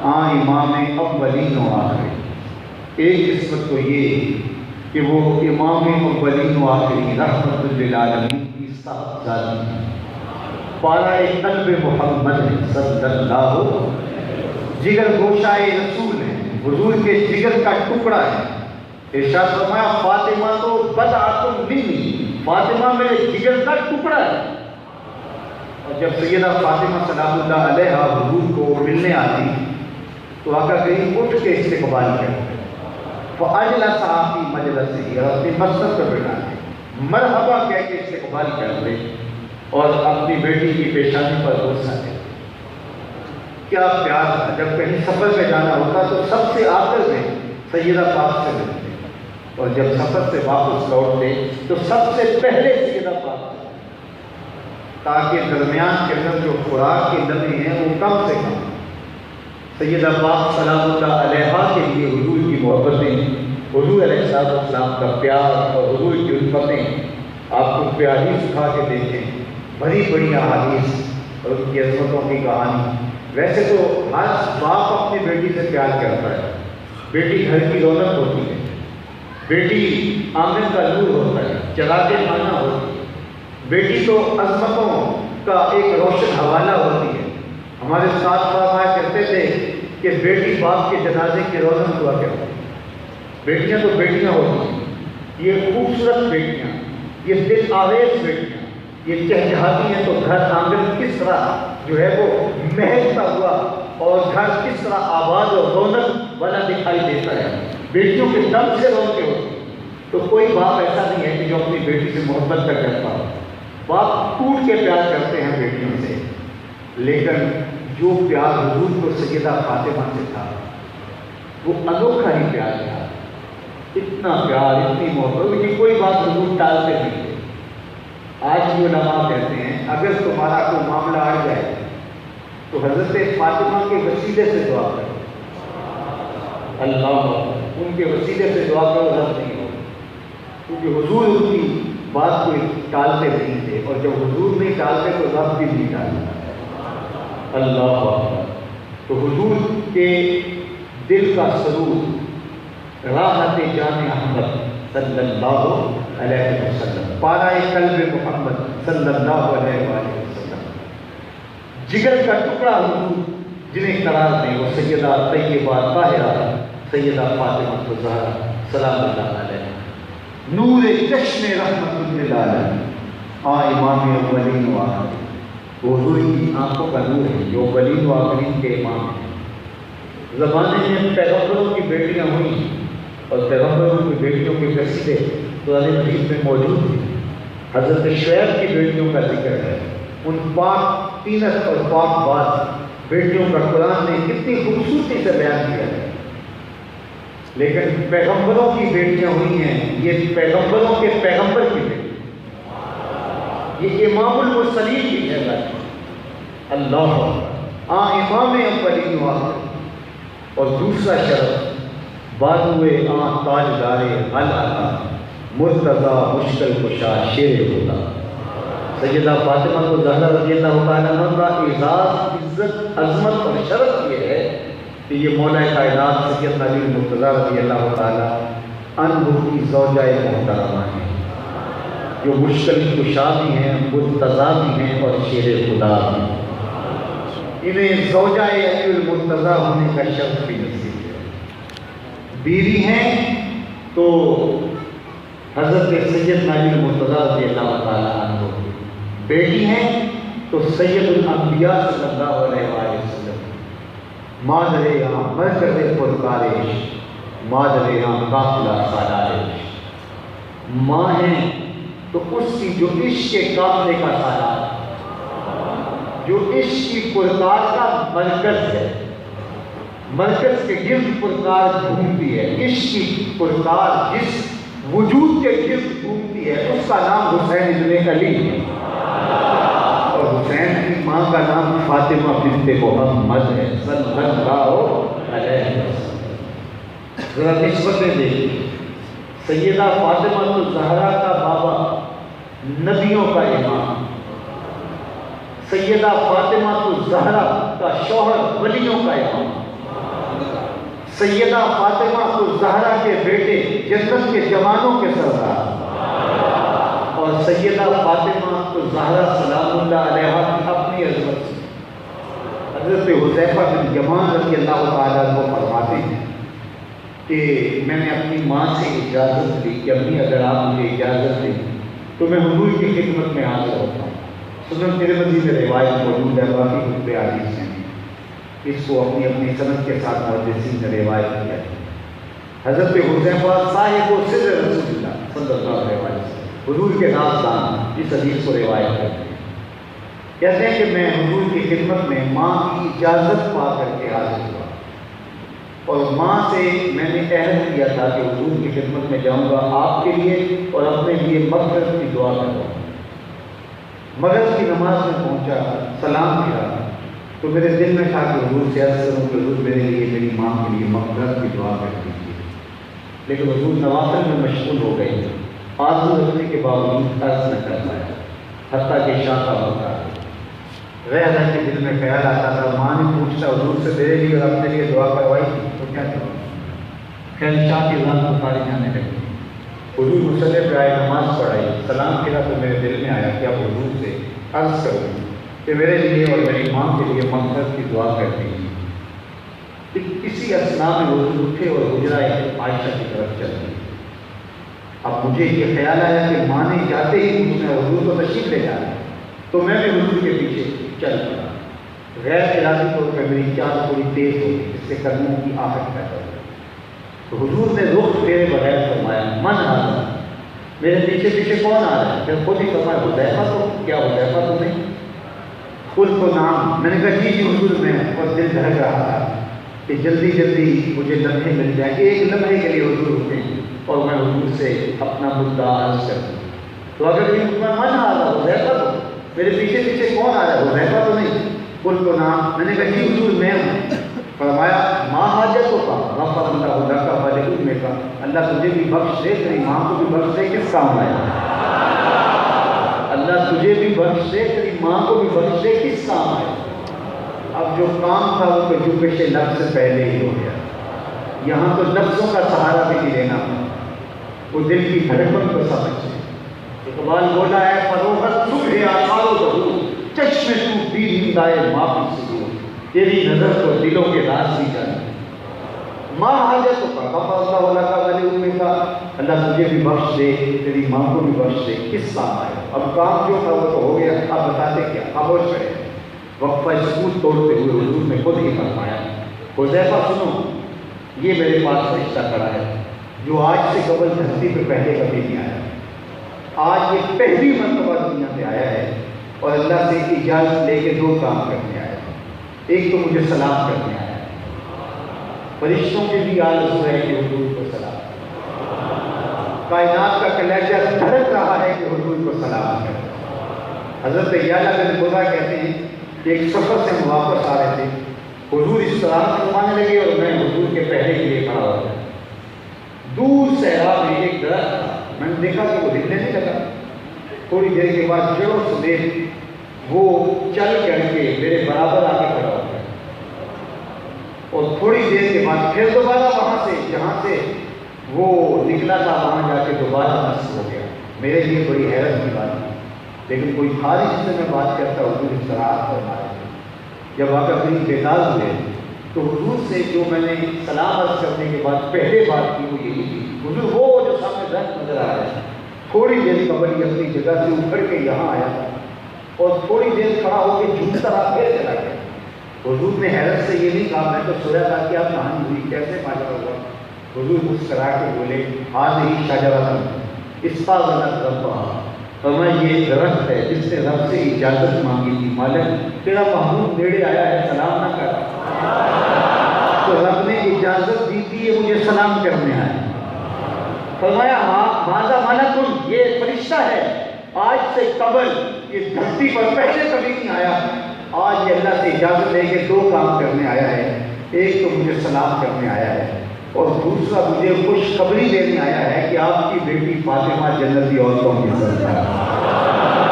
S2: امام اولین و آخرین. ایک نسبت تو یہ کہ وہ امام اولین و آخرین رحمت للعالمین کی صاحبزادی ہیں. پارہ قلب محمد صلی اللہ جگر گوشائے رسول ہیں. حضور کے جگر کا ٹکڑا ہے. ارشاد فرمایا فاطمہ تو بضعۃ منی. فاطمہ میرے جگر کا ٹکڑا ہے. اور جب سیدہ فاطمہ سلام اللہ علیہا حضور کو ملنے آتی تو آقا کریم اٹھ کے استقبال کرتے. فاجلس فی مجلسہ اور اپنی مسجد پر بیٹھاتے مرحبا کہہ کے استقبال کرتے اور اپنی بیٹی کی پیشانی پر بوسہ دیتے. کیا پیار تھا. جب کہیں سفر پہ جانا ہوتا تو سب سے آخر میں سیدہ پاک سے ملتے اور جب سفر سے واپس لوٹتے تو سب سے پہلے سیدہ پاک سے, تاکہ درمیان کے اندر جو خوراک کے لمحے ہیں وہ کم سے کم سیدہ پاک سلام اللہ علیہا کے لیے حضور کی محبتیں, حضور علیہ السلام کا پیار اور حضور کی الفتیں آپ کو پیاری سکھا کے دیکھیں. بڑی بڑی احادیث اور ان کی عظمتوں کی کہانی. ویسے تو ہر باپ اپنی بیٹی سے پیار کرتا ہے. بیٹی گھر کی رونق ہوتی ہے بیٹی آنگن کا نور ہوتا ہے، چراغ خانہ ہوتی ہے، بیٹی تو عظمتوں کا ایک روشن حوالہ ہوتی ہے۔ ہمارے ساتھ فرمایا کرتے تھے کہ بیٹی باپ کے جنازے کی روشن ہوا کرتی ہے۔ بیٹیاں تو بیٹیاں ہوتی ہیں، یہ خوبصورت بیٹیاں، یہ دل آویز بیٹیاں، یہ چہچہاتی ہیں تو گھر آنگن کس طرح جو ہے وہ مہکتا ہوا اور گھر کس طرح آباد اور رونق والا دکھائی دیتا ہے۔ بیٹیوں کے دم سے روتے ہوتے ہیں۔ تو کوئی باپ ایسا نہیں ہے کہ جو اپنی بیٹی سے محبت کا کرتا ہو۔ باپ ٹوٹ کے پیار کرتے ہیں بیٹیوں سے، لیکن جو پیار حضور کو سیدہ فاطمہ سے تھا وہ انوکھا ہی پیار تھا۔ اتنا پیار، اتنی محبت، لیکن کوئی بات حضور ٹالتے نہیں تھے۔ آج بھی علماء کہتے ہیں اگر تمہارا کوئی معاملہ آ جائے تو حضرت فاطمہ کے وسیلے سے دعا کرو، اللہ ان کے وسیلے سے دعا کرو، رد نہیں ہو، کیونکہ حضور ان کی بات کو ٹالتے نہیں تھے، اور جب حضور نہیں ٹالتے تو رب بھی نہیں ٹالتا۔ اللہ اکبر۔ تو حضور کے دل کا سرور راحت جان احمد صلی اللہ علیہ وسلم، پارہ قلب محمد صلی اللہ علیہ وسلم، جگر کا ٹکڑا حضور جنہیں قرار دیں وہ سیدہ طیبہ طاہرہ سیدہ فاطمہ الزہرا سلام اللہ علیہ، نور چشم رحمت للعالمین، امام اولین و آخرین۔ حضور کی آنکھوں کا نور ہے جو اولین و آخرین کے امام ہیں۔ زمانے میں پیغمبروں کی بیٹیاں ہوئیں اور پیغمبروں کی بیٹیوں کے قصیدے قرآن مجید میں موجود ہیں۔ حضرت شعیب کی بیٹیوں کا ذکر ہے، ان پاک تینت اور پاک باز بیٹیوں کا قرآن نے کتنی خوبصورتی سے بیان کیا ہے۔ لیکن پیغمبروں کی بیٹیاں ہوئی ہیں، یہ پیغمبروں کے پیغمبر کی بیٹی، یہ امام المرسلین بھی ہے اللہ، امام اولین و آخرین۔ اور دوسرا شرف بازوئے تاجدار حل عطا مرتضیٰ مشکل کشا شیر خدا، سیدہ فاطمہ الزہرا رضی اللہ تعالیٰ عنہ کا اعزاز، عزت، عظمت اور شرف یہ ہے کہ یہ مولا کائنات سید علی مرتضیٰ رضی اللہ تعالیٰ عنہ کی زوجہ محترمہ ہیں، جو مشکل کشا بھی ہیں، مرتضیٰ بھی ہیں اور شیر خدا بھی ہیں۔ انہیں زوجہ علی المرتضیٰ ہونے کا شرف بھی نصیب ہے۔ بیوی ہیں تو حضرت سید علی المرتضیٰ رضی اللہ تعالیٰ عنہ، بیٹی ہیں تو سید الانبیاء صلی اللہ علیہ وسلم، مادر یہاں مرکز پرکار عشق، مادر یہاں قافلہ سالار عشق، ماں ہیں تو اس کی جو عشق کے قافلے کا سالار، جو عشق کی پرکار کا مرکز ہے، مرکز کے گرد پرکار گھومتی ہے، عشق کی پرکار جس وجود کے گرد گھومتی ہے اس کا نام حسین ابن علی ہے، اور حسین کی ماں کا نام فاطمہ بنت محمد ہے صلی اللہ علیہ وسلم۔ ذرا نسبتیں دیکھیں، سیدہ فاطمہ الزہرا کا بابا نبیوں کا امام، سیدہ فاطمہ الزہرا کا شوہر ولیوں کا امام، سیدہ فاطمہ الزہرا کے بیٹے جنت کے جوانوں کے سردار، اور سیدہ فاطمہ الزہرا سلام اللہ علیہ کی اپنی عظمت سے حضرت حذیفہ بن یمان رضی اللہ تعالیٰ کو فرماتے ہیں کہ میں نے اپنی ماں سے اجازت لی کہ امی اگر آپ مجھے اجازت دیں تو میں حضور کی خدمت میں حاضر ہوتا ہوں۔ سنن ترمذی میں روایت موجود ہے، باقی کتب حدیث ہیں، اس کو اپنی اپنی سند کے ساتھ محدثین نے روایت کیا ہے۔ حضرت حذیفہ صاحب سر رسول اللہ صلی اللہ علیہ وسلم، حضور کے رازدان، اس حدیث کو روایت کرتے ہیں، کہتے ہیں کہ میں حضور کی خدمت میں ماں کی اجازت پا کر کے حاضر ہوا، اور ماں سے میں نے عہد کیا تھا کہ حضور کی خدمت میں جاؤں گا آپ کے لیے اور اپنے لیے مغفرت کی دعا کروں گا۔ مغرب کی نماز میں پہنچا، سلام کیا تو میرے دل میں تھا کہ حضور سے عرض کروں کہ حضور میرے لیے میری ماں کے لیے مغفرت کی دعا کر دیجیے، لیکن حضور نوافل میں مشغول ہو گئے، آرزو رکھنے کے باوجود عرض نہ کر پایا، حتیٰ کہ شاہ کا ہوتا غیر کے دل میں خیال آتا تھا، ماں نے پوچھتا حضور سے میرے لیے اور اپنے لیے دعا کروائی تھی تو کیا کروں، خیر شاہ کی ذات کو ساری جانے لگی، مصلی پہ آئے، نماز پڑھائی، سلام کیا تو میرے دل میں آیا کہ اب حضور سے عرض کروں کہ میرے لیے اور میری ماں کے لیے مغفرت کی دعا کرتی ہیں۔ اسی اثنا میں حضور اٹھے اور حجرہ عائشہ کی طرف چلے۔ اب مجھے یہ خیال آیا کہ ماں نے جاتے ہی مجھ میں حضور کو تشریف لے جانا، تو میں بھی حضور کے پیچھے چل پڑا۔ غیر ارادی طور پر میری چال تھوڑی تیز ہو گئی، جس سے قدموں کی آہٹ پیدا ہوئی۔ تو حضور نے رخ پھیرے بغیر فرمایا، من آ رہا، میرے پیچھے پیچھے کون آ رہا ہے؟ پھر خود ہی فرمایا، حذیفہ تو کیا حذیفہ تو نہیں؟ خود کو نام، میں نے کہا جی حضور میں، اور دل دھڑک رہا تھا کہ جلدی جلدی مجھے لمحے مل جائیں، ایک لمحے کے لیے حضور ہوتے ہیں اور میں حضور سے اپنا مدعا عرض کروں۔ تو اگر یہ من آ رہا، حذیفہ تو میرے پیچھے پیچھے کون آ رہا ہے؟ حذیفہ تو نہیں؟ خود کو نام، میں نے کہا جی حضور میں ہوں۔ فرمایا ماں حاجت ہوگا، غفر اللہ لک ولأمک، اللہ تجھے بھی بخش دے، تیری ماں کو بھی بخش دے، کس کام آیا؟ اللہ تجھے بھی بخش دے، تیری ماں کو بھی بخش دے، کس کام آیا؟ اب جو کام تھا وہ تو جنبش نفس سے پہلے ہی ہو گیا، یہاں تو نفسوں کا سہارا بھی نہیں لینا، وہ دل کی دھڑکن کو سمجھے۔ اقبال بولا ہے فروغت صبح آثار و ظہور، چشم تو بید دائے معافی صدور، تیری نظر تو دلوں کے راز بھی جانے۔ ماں حاجت کا غفر اللہ لک ولأمک، اللہ تجھے بھی بخش دے، تیری ماں کو بھی بخش دے، کس کام آئے؟ اب کام جو تھا وہ تو ہو گیا، اب بتاتے کیا؟ خاموش کرے۔ وقفہ سکوت توڑتے ہوئے حضور نے خود ہی فرمایا، حذیفہ سنو، یہ میرے پاس فرشتہ کھڑا ہے جو آج سے قبل دھرتی پہ پہلے کبھی نہیں آیا، آج یہ پہلی مرتبہ دنیا میں آیا ہے اور اللہ سے اجازت لے کے دو کام کرنے آیا ہے۔ ایک تو مجھے سلام کرنے آیا ہے، فرشتوں کے بھی آرزو ہے کہ حضور کو سلام، کائنات کا کلیجہ دھڑک رہا ہے کہ حضور کو سلام کرے۔ حضرت یعلا بن قرہ کہتے ہیں کہ ایک سفر سے ہم واپس آ رہے تھے، حضور اس طرح فرمانے لگے اور میں حضور کے پہلے کے لیے کھڑا ہو گیا۔ دور صحرا میں ایک درخت تھا، میں نے دیکھا کہ وہ ہلنے نہیں لگا، تھوڑی دیر کے بعد جڑوں سمیت وہ چل کر کے میرے برابر آ کے کھڑا ہو گیا، اور تھوڑی دیر کے بعد پھر دوبارہ وہاں سے جہاں سے وہ نکلا تھا وہاں جا کے دوبارہ نصب ہو گیا۔ میرے لیے بڑی حیرت کی بات تھی، لیکن کوئی خارج سے میں بات کرتا حضور اس طرح فرمایا۔ جب آ کر کہیں بیدار ہوئے تو حضور سے جو میں نے سلام عرض کرنے کے بعد پہلے بات کی وہ یہی تھی، حضور وہ جو سامنے درخت نظر آ رہا ہے، تھوڑی دیر قبل اپنی جگہ سے اٹھ کے یہاں آیا تھا اور تھوڑی دیر کھڑا ہو کے جھومتا رہا، پھر چلا گیا۔ حضور نے حیرت سے یہ نہیں کہا، میں تو سنا تھا کہ آپ کہانی ہوئی کیسے ماجرا ہوا۔ حضور مسکرا کے بولے ہذہ شجرۃ استأذنت ربھا، فرمایا یہ درخت ہے جس نے رب سے اجازت مانگی تھی، مالک تیرا محبوب نیڑے آیا ہے، سلام نہ کر، تو رب نے اجازت دی تھی یہ مجھے سلام کرنے آیا۔ فرمایا ماذا ملک، یہ فرشتہ ہے، آج سے قبل اس دھرتی پر پہلے کبھی نہیں آیا، آج یہ اللہ سے اجازت لے کے دو کام کرنے آیا ہے، ایک تو مجھے سلام کرنے آیا ہے اور دوسرا مجھے خوشخبری دینے آیا ہے کہ آپ کی بیٹی فاطمہ جنتی عورتوں کی سردار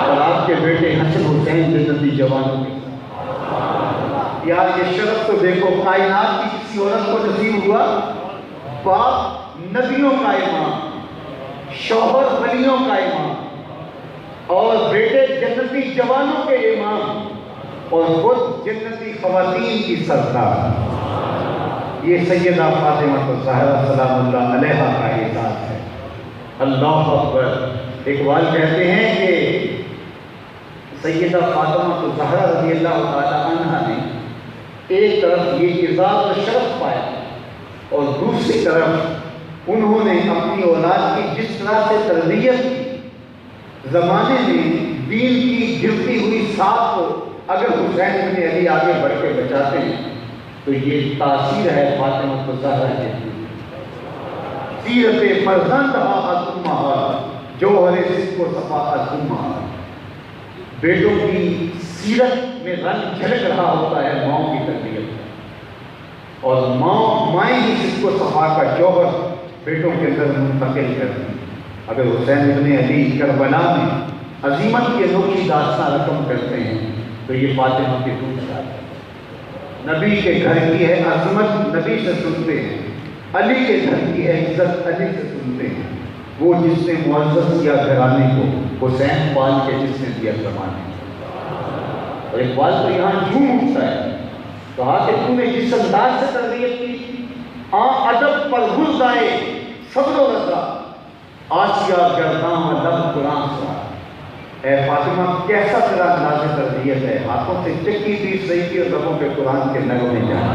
S2: اور آپ کے بیٹے حسن حسین جنتی جوانوں کی سردار۔ یار یہ شرف تو دیکھو، کائنات کی کسی عورت کو نصیب ہوا، باپ نبیوں کا امام، شوہر ولیوں کا امام اور بیٹے جنتی جوانوں کے امام اور خود جنتی خواتین کی سردار، یہ سیدہ فاطمہ الزہرا سلام اللہ علیہا کا اعزاز ہے۔ اللہ اکبر۔ اقبال کہتے ہیں کہ سیدہ فاطمہ الزہرا رضی اللہ تعالی عنہا نے ایک طرف یہ اعزاز و شرف پایا اور دوسری طرف انہوں نے اپنی اولاد کی جس طرح سے تربیت کی، زمانے میں دین کی گرتی ہوئی ساتھ کو اگر حسین بن علی آگے بڑھ کے بچاتے ہیں تو یہ تاثیر ہے فاطمہ الزہرا کی۔ سیرت فرزند از امہات، جوہر صدق و صفا از امہات، بیٹوں کی سیرت میں رنگ جھلک رہا ہوتا ہے ماؤں کی تربیت، اور مائیں ہی صدق و صفا کا جوہر بیٹوں کے اندر منتقل کرتی ہیں۔ اگر حسین بن علی کربلا میں عظیمت کی انوکھی داستان رقم کرتے ہیں تو یہ فاطمہ کی دوسرا ہے۔ نبی کے گھر کی ہے عظمت، نبی سے سنتے ہیں، علی کے گھر کی ہے عزت، علی سے سنتے ہیں۔ وہ جس نے معزز کیا گھرانے کو، حسین پال کے جس نے دیا زمانے کو۔ اور اقبال تو یہاں جھوم اٹھتا ہے، کہا کہ تو نے جس انداز سے تربیت کی، ادب پر غرض آئے صبر و رضا، آسیہ گرداں و لب قرآن سرا۔ اے فاطمہ کیسا تیرا انداز تربیت ہے، ہاتھوں سے چکی پیس رہی تھی اور لبوں پہ قرآن کے نغمے جانا۔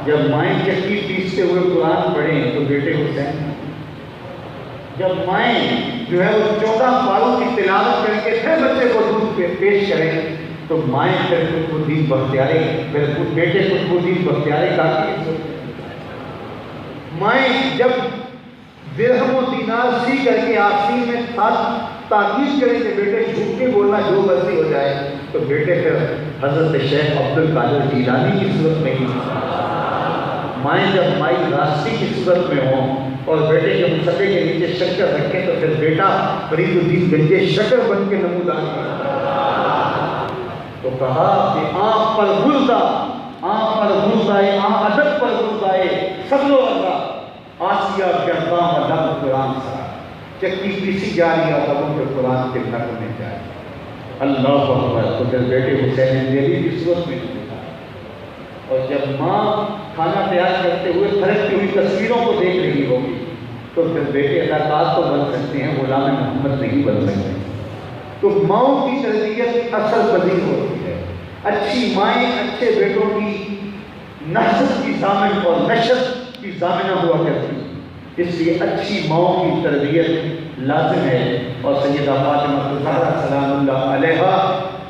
S2: جب مائیں چکی پیستے ہوئے قرآن پڑھیں تو بیٹے حسین، جب مائیں جو ہے وہ 14 پاروں کی تلاوت کر کے پھر بچے کو دودھ پیش کریں تو مائیں پھر قطب الدین بختیاری، پھر بیٹے قطب الدین بختیاری کافی۔ مائیں جب درہم و دینار سی کر کے آستین میں تاکید کریں کہ بیٹے جھوٹ کے بولنا جو غلطی ہو جائے تو بیٹے پھر حضرت شیخ عبد القادر جیلانی کی صورت میں ہی۔ مائیں جب مائی راستی کی صورت میں ہوں اور بیٹے کے مسئلے کے نیچے شکر رکھیں تو پھر بیٹا فرید الدین گنجے شکر بن کے نمودار کرتا۔ تو کہا کہ آنکھ پر غرض آئے، ادب پر غرض آئے صبر و رضا، آسیہ گرداں و لب قرآن سرا۔ چکی پیسی جا رہی ہے لبوں پہ قرآن کے نغمے جائے۔ اللہ اکبر۔ تو پھر بیٹے حسین دیوی کی صورت میں دیکھا، اور جب ماں کھانا تیار کرتے ہوئے تھرکتی ہوئی تصویروں کو دیکھ رہی ہوگی تو پھر بیٹے اداکار تو بن سکتے ہیں، غلام محمد نہیں بن سکتے۔ تو ماؤں کی تربیت اثر پذیر ہوتی ہے۔ اچھی مائیں اچھے بیٹوں کی نحست کی ضامن اور نشست کی ضامنہ ہوا کرتی ہیں، اس لیے اچھی ماؤں کی تربیت لازم ہے۔ اور سیدہ فاطمہ الزہرا سلام اللہ علیہا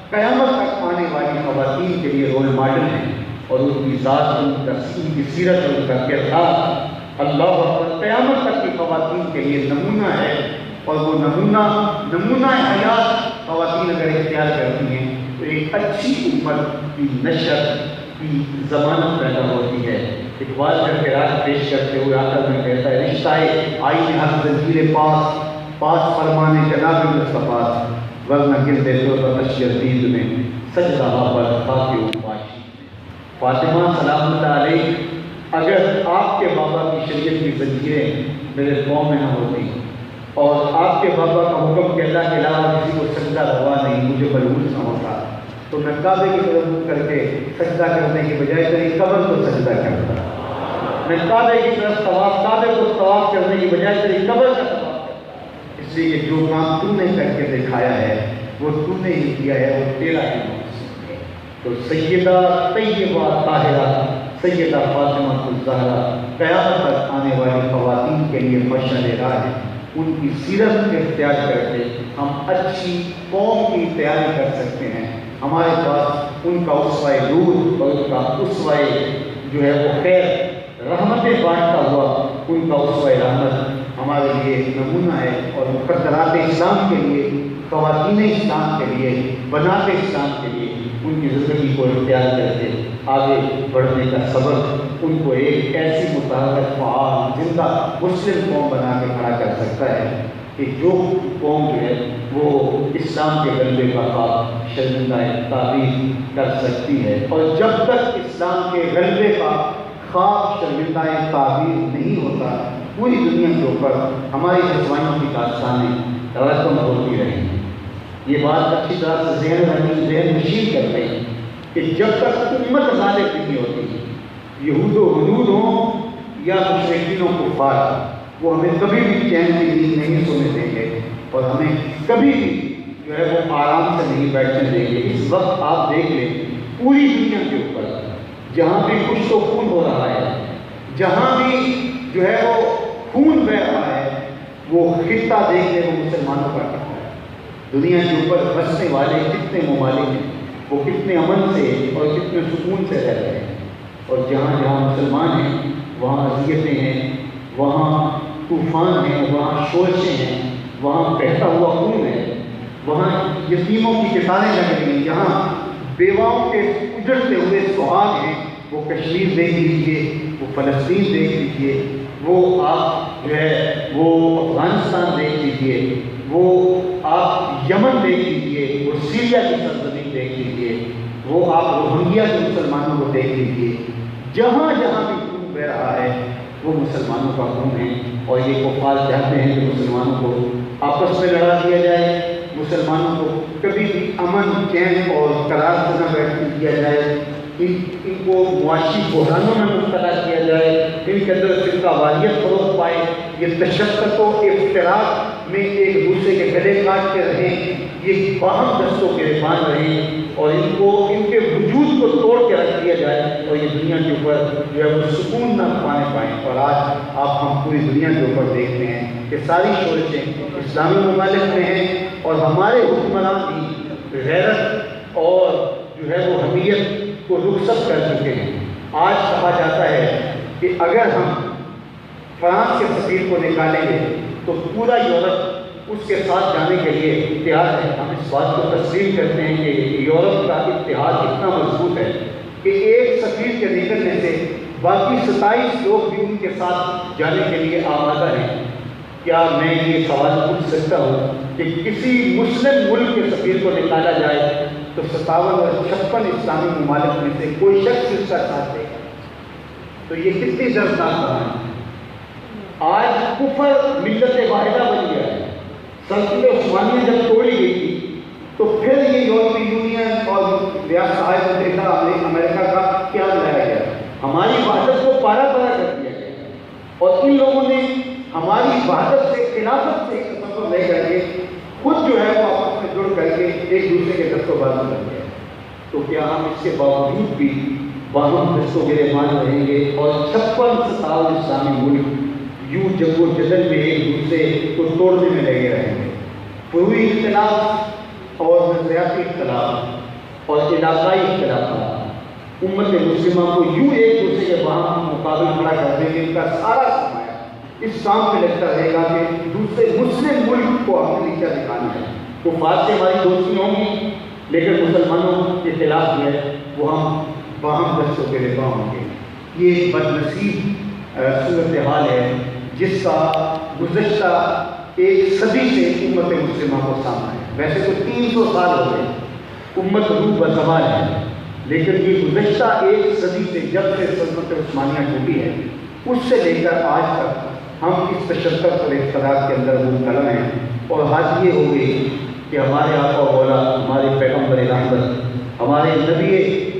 S2: قیامت تک آنے والی خواتین کے لیے رول ماڈل ہیں، اور ان کی ذات، ان کی سیرت اور ان کا کردار اللہ اکبر قیامت تک کی خواتین کے لیے نمونہ ہے۔ اور وہ نمونہ حیات خواتین اگر اختیار کرتی ہیں تو ایک اچھی امت کی نشر کی ضمانت پیدا ہوتی ہے۔ اقبال کا قرات پیش کرتے ہوئے آخر میں کہتا ہے، رشتہ آئین حق زنجیر پاس فرمانے جناب مصطفیٰ، ورنہ گردے تو تشدید میں سجدہ پر خاک پاشی۔ فاطمہ سلام اللہ علیہ، اگر آپ کے بابا کی شریعت کی زنجیریں میرے قوم میں نہ ہوتی اور آپ کے بابا کا حکم کہ اللہ کے علاوہ کسی کو سجدہ روا نہیں، مجھے ملوث نہ ہوتا تو میں کعبے کی طرف منہ کر کے سجدہ کرنے کی بجائے تیری قبر کو سجدہ کرتا، میں کعبے کی طرف کعبے کو طواف کرنے کی بجائے تیری قبر کا طواف کرتا۔ اس لیے جو کام تو نے کر کے دکھایا ہے وہ تو نے ہی کیا ہے، وہ تیرا ہی مقصود ہے۔ تو سیدہ طیبہ طاہرہ سیدہ فاطمہ الزہرا قیامت تک آنے والی خواتین کے لیے مشعل راہ ہے۔ ان کی سیرت اختیار کر کے ہم اچھی قوم کی تیاری کر سکتے ہیں۔ ہمارے پاس ان کا اسوہ نور اور ان کا اسوہ جو ہے وہ خیر رحمتیں بانٹتا ہوا ان کا اسوہ رحمت ہمارے لیے نمونہ ہے، اور مقدرات اسلام کے لیے، خواتین اسلام کے لیے، بنات اسلام کے لیے ان کی زندگی کو اختیار کر کے آگے بڑھنے کا سبب ان کو ایک ایسی متحرک فعال زندہ مسلم قوم بنا کے کھڑا کر سکتا ہے کہ جو قوم جو ہے وہ اسلام کے غلبے کا خواب شرمندہ تعبیر کر سکتی ہے۔ اور جب تک اسلام کے غلبے کا خواب شرمندہ تعبیر نہیں ہوتا، پوری دنیا کے اوپر ہماری رسوائیوں کی داستانیں رقم ہوتی رہیں گی۔ یہ بات اچھی طرح سے ذہن نشین کر رہی ہے کہ جب تک امت غالب نہیں ہوتی، یہود و حدود ہوں یا مشرکین و کفار، وہ ہمیں کبھی بھی چین کی نیند نہیں سونے دیں گے اور ہمیں کبھی بھی جو ہے وہ آرام سے نہیں بیٹھنے دیں گے۔ اس وقت آپ دیکھ لیں پوری دنیا کے اوپر جہاں بھی کچھ تو خون ہو رہا ہے، جہاں بھی جو ہے وہ خون بہہ رہا ہے، وہ خطہ دیکھ لیں وہ مسلمانوں کا خطہ ہے۔ دنیا کے اوپر بسنے والے کتنے ممالک ہیں، وہ کتنے امن سے اور کتنے سکون سے رہ رہے ہیں، اور جہاں جہاں مسلمان ہیں وہاں اذیتیں ہیں، وہاں طوفان ہیں، وہاں شورشیں ہیں، وہاں بہتا ہوا خون ہے، وہاں یتیموں کی کتاریں لگ رہی ہیں، جہاں بیواؤں کے اجڑتے ہوئے سہاگ ہیں، وہ کشمیر دیکھ لیجیے، وہ فلسطین دیکھ لیجیے، وہ آپ جو ہے وہ افغانستان دیکھ لیجیے، وہ آپ یمن دیکھ لیجیے، وہ سیریا کی سرزمین دیکھ لیجیے، وہ آپ روہنگیا کے مسلمانوں کو دیکھ لیجیے۔ جہاں جہاں بھی خون بہہ رہا ہے وہ مسلمانوں کا خون ہے، اور یہ کفار چاہتے ہیں کہ مسلمانوں کو آپس میں لڑا دیا جائے، مسلمانوں کو کبھی بھی امن چین اور قرار سے نہ بیٹھنے دیا جائے، ان کو معاشی بحرانوں میں مبتلا کیا جائے، ان کے اندر فرقہ واریت فروغ پائے، یہ تشدد و افتراق میں ایک دوسرے کے گلے کاٹتے رہیں، یہ باہم دستوں کے رہبان رہیں، اور ان کے وجود کو توڑ کے رکھ دیا جائے، اور یہ دنیا کے اوپر جو ہے وہ سکون نہ پانے پائیں۔ اور آج ہم پوری دنیا کے اوپر دیکھتے ہیں کہ ساری شورشیں اسلامی ممالک میں ہیں، اور ہمارے حکمران بھی غیرت اور جو ہے وہ حمیت کو رخصت کر چکے ہیں۔ آج کہا جاتا ہے کہ اگر ہم فرانس کے سفیر کو نکالیں گے تو پورا یورپ اس کے ساتھ جانے کے لیے تیار ہے۔ ہم اس بات کو تسلیم کرتے ہیں کہ یورپ کا اتحاد اتنا مضبوط ہے کہ ایک سفیر کے نکلنے سے باقی 27 لوگ بھی ان کے ساتھ جانے کے لیے آمادہ ہیں۔ کیا میں یہ سوال پوچھ سکتا ہوں کہ کسی مسلم ملک کے سفیر کو نکالا جائے تو 57 اور 56 اسلامی ممالک میں سے کوئی شخص اس کا ساتھ دے گا؟ تو یہ کتنی دردناک کہانی ہے۔ آج کفر ملت واحدہ بن گیا ہے۔ سلطنت عثمانیہ جب توڑی گئی تھی تو پھر یہ یورپی یونین اور ریاست متحدہ امریکہ کا کیا لایا گیا؟ ہماری وحدت کو پارا پارا کر دیا گیا، اور ان لوگوں نے ہماری وحدت سے، خلافت سے تصور لے کر کے خود جو ہے وہ آپس میں جڑ کر کے ایک دوسرے کے دست و بازو کر گئے۔ تو کیا ہم اس کے باوجود بھی باہم دستوں کے رہبان رہیں گے اور 56 اسلامی ملک یوں جنگ و جدل میں ایک دوسرے کو توڑنے میں لگے رہیں گے؟ فروعی اختلاف اور نظریاتی اختلاف اور علاقائی اختلافات امت مسلمہ کو یوں ایک دوسرے کے باہم مقابل کھڑا کر دیں گے۔ ان کا سارا سرمایہ اس کام پہ لگتا رہے گا کہ دوسرے مسلم ملک کو اپنے نیچا دکھانا ہے۔ کفار سے ہماری دوستی ہوں گی، لیکن مسلمانوں کے خلاف جو ہے وہ ہم باہم دستوں کے رہبان ہوں گے۔ یہ ایک بدنصیب صورتحال ہے جس کا گزشتہ ایک صدی سے امت مسلمہ کو سامنا ہے۔ ویسے تو 300 سال ہو گئے امت روح بزوال ہے، لیکن یہ گزشتہ ایک صدی سے جب سے سلطنت عثمانیہ ٹوٹی ہے اس سے لے کر آج تک ہم اس تشدد اور اختلاف کے اندر مبتلا ہیں۔ اور حد یہ ہو گئی کہ ہمارے آقا و مولا، ہمارے پیغمبر رحمت، ہمارے نبی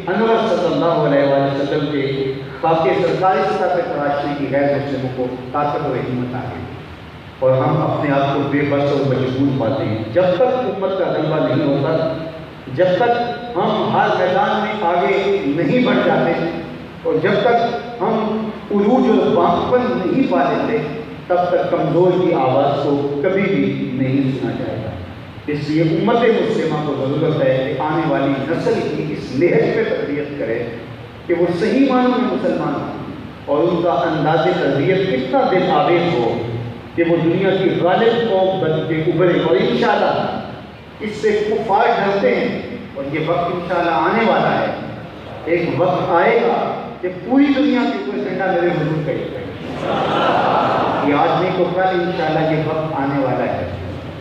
S2: انور صلی اللہ علیہ وآلہ وسلم کے خاکِ سرکاری سطح پہ تراشنے کی غیر مسلموں کو طاقت و ہمت آ گئی، اور ہم اپنے آپ کو بے بس اور مجبور پاتے ہیں۔ جب تک امت کا غلبہ نہیں ہوتا، جب تک ہم ہر میدان میں آگے نہیں بڑھ جاتے، اور جب تک ہم عروج اور باقپن نہیں پا لیتے، تب تک کمزور کی آواز کو کبھی بھی نہیں سنا جائے گا۔ اس لیے امت مسلمہ کو ضرورت ہے کہ آنے والی نسل کی اس نہج پہ تربیت کرے کہ وہ صحیح معنوں میں مسلمان ہوں، اور ان کا انداز تربیت اتنا دل آویز ہو کہ وہ دنیا کی غالب قوم بن کے ابھرے۔ اور انشاءاللہ اس سے کفار ڈرتے ہیں، اور یہ وقت انشاءاللہ آنے والا ہے۔ ایک وقت آئے گا کہ پوری دنیا کے اوپر جھنڈا میرے حضور کا ہے۔ یہ آج نہیں تو کل انشاءاللہ یہ وقت آنے والا ہے،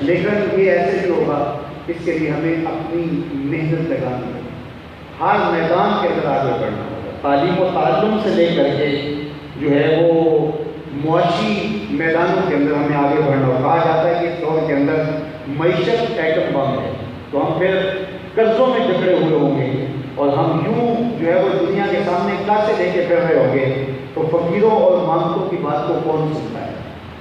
S2: لیکن یہ ایسے بھی ہوگا، اس کے لیے ہمیں اپنی محنت لگانی ہے، ہر میدان کے اندر آگے بڑھنا ہوگا۔ تعلیم و تعلم سے لے کر کے جو ہے وہ معاشی میدانوں کے اندر ہمیں آگے بڑھنا ہوگا۔ کہا جاتا ہے کہ اس دور کے اندر معیشت ایٹم بم ہے، تو ہم پھر قرضوں میں جکڑے ہوئے ہوں گے، اور ہم یوں جو ہے وہ دنیا کے سامنے کاسے لے کے پھر رہے ہوں گے، تو فقیروں اور مانگتوں کی بات کو کون سنتا ہے؟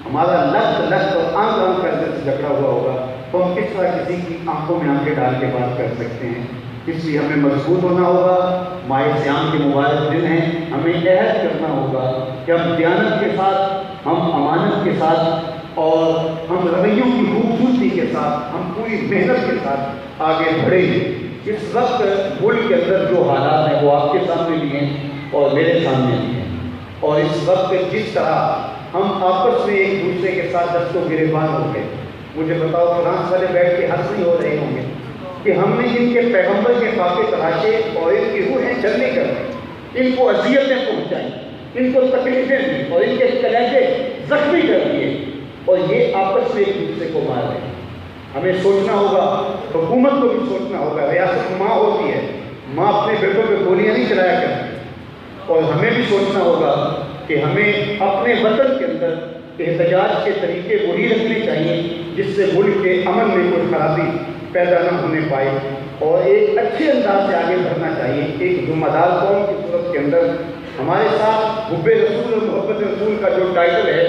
S2: ہمارا لخت اور آنکھ قرضے سے جکڑا ہوا ہوگا، تو ہم کس طرح کسی کی آنکھوں میں آنکھیں ڈال کے بات کر سکتے ہیں؟ اس لیے ہمیں مضبوط ہونا ہوگا۔ ماہ سیام کے مبارک دن ہیں، ہمیں عہد کرنا ہوگا کہ ہم دیانت کے ساتھ، ہم امانت کے ساتھ، اور ہم رویوں کی خوبصورتی کے ساتھ، ہم پوری محنت کے ساتھ آگے بڑھیں گے۔ اس وقت ملک کے اندر جو حالات ہیں وہ آپ کے سامنے بھی ہیں اور میرے سامنے بھی ہیں، اور اس وقت جس طرح ہم آپس میں ایک دوسرے کے ساتھ دستوں گریبان ہو گئے، مجھے بتاؤ فرانس والے بیٹھ کے ہنس نہیں ہو رہے ہوں گے کہ ہم نے ان کے پیغمبر کے خاکے تراشے اور ان کی روحیں جلنے کر دی، ان کو اذیتیں پہنچائیں، ان کو تکلیفیں دی، اور ان کے کلیجے زخمی کر دیے، اور یہ آپس میں ایک دوسرے کو مار رہے ہیں۔ ہمیں سوچنا ہوگا، حکومت کو بھی سوچنا ہوگا۔ ریاست ماں ہوتی ہے، ماں اپنے بیٹوں پہ گولیاں نہیں چلایا کرتی، اور ہمیں بھی سوچنا ہوگا
S3: کہ ہمیں اپنے وطن کے اندر احتجاج کے طریقے وہی رکھنے چاہیے جس سے ملک کے امن میں کوئی خرابی پیدا نہ ہونے پائے، اور ایک اچھے انداز سے آگے بڑھنا چاہیے۔ ایک ذمہ دار قوم کی صورت کے اندر ہمارے ساتھ حب رسول اور محبت رسول کا جو ٹائٹل ہے،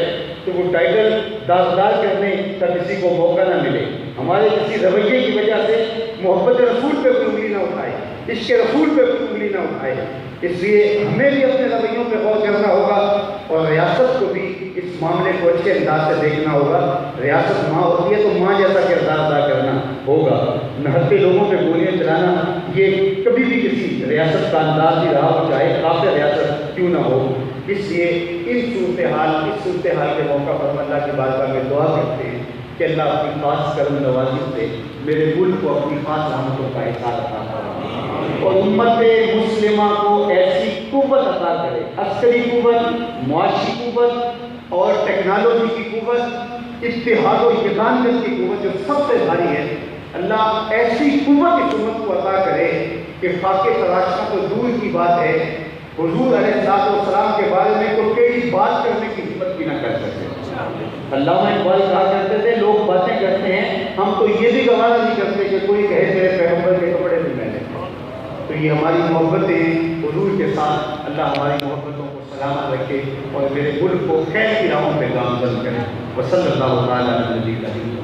S3: تو وہ ٹائٹل داغدار کرنے کا کسی کو موقع نہ ملے۔ ہمارے کسی رویے کی وجہ سے محبت رسول پہ کوئی انگلی نہ اٹھائے، عشق رسول پہ کوئی انگلی نہ اٹھائے۔ اس لیے ہمیں بھی اپنے رویوں پہ غور کرنا ہوگا، اور ریاست کو بھی اس معاملے کو اچھے انداز سے دیکھنا ہوگا۔ ریاست ماں ہوتی ہے تو ماں جیسا کردار ادا کرنا ہوگا۔ نہتے لوگوں پہ گولیاں چلانا یہ کبھی بھی کسی ریاست کا انداز ہی رہا ہو، چاہے کافر ریاست کیوں نہ ہو۔ اس لیے اس صورتحال کے موقع پر ہم اللہ کی بارگاہ میں دعا کرتے ہیں کہ اللہ اپنی خاص کرم نوازی سے میرے ملک کو اپنی خاص رحمتوں کا احساس عطا کرے، اور امت مسلمہ کو ایسی قوت عطا کرے، عسکری قوت، معاشی قوت اور ٹیکنالوجی کی قوت، اتحاد و اتحاد کی قوت جو سب سے بھاری ہے۔ اللہ ایسی قوت اس امت کو عطا کرے کہ فاقے تراشنا تو دور کی بات ہے، حضور علیہ السلام کے بارے میں تو کوئی بات کرنے کی ہمت بھی نہ کر سکتے۔ علامہ اقبال کہا کرتے تھے، لوگ باتیں کرتے ہیں، ہم تو یہ بھی گوارا نہیں کرتے کہ کوئی کہے میرے پیغمبر کے کپڑے بھی میں نے۔ تو یہ ہماری محبتیں حضور کے ساتھ، اللہ ہماری محبتوں کو سلامت رکھے اور میرے ملک کو خیر کی راہوں پہ گامزن کرے۔ وصلی اللہ تعالیٰ علیہ وسلم۔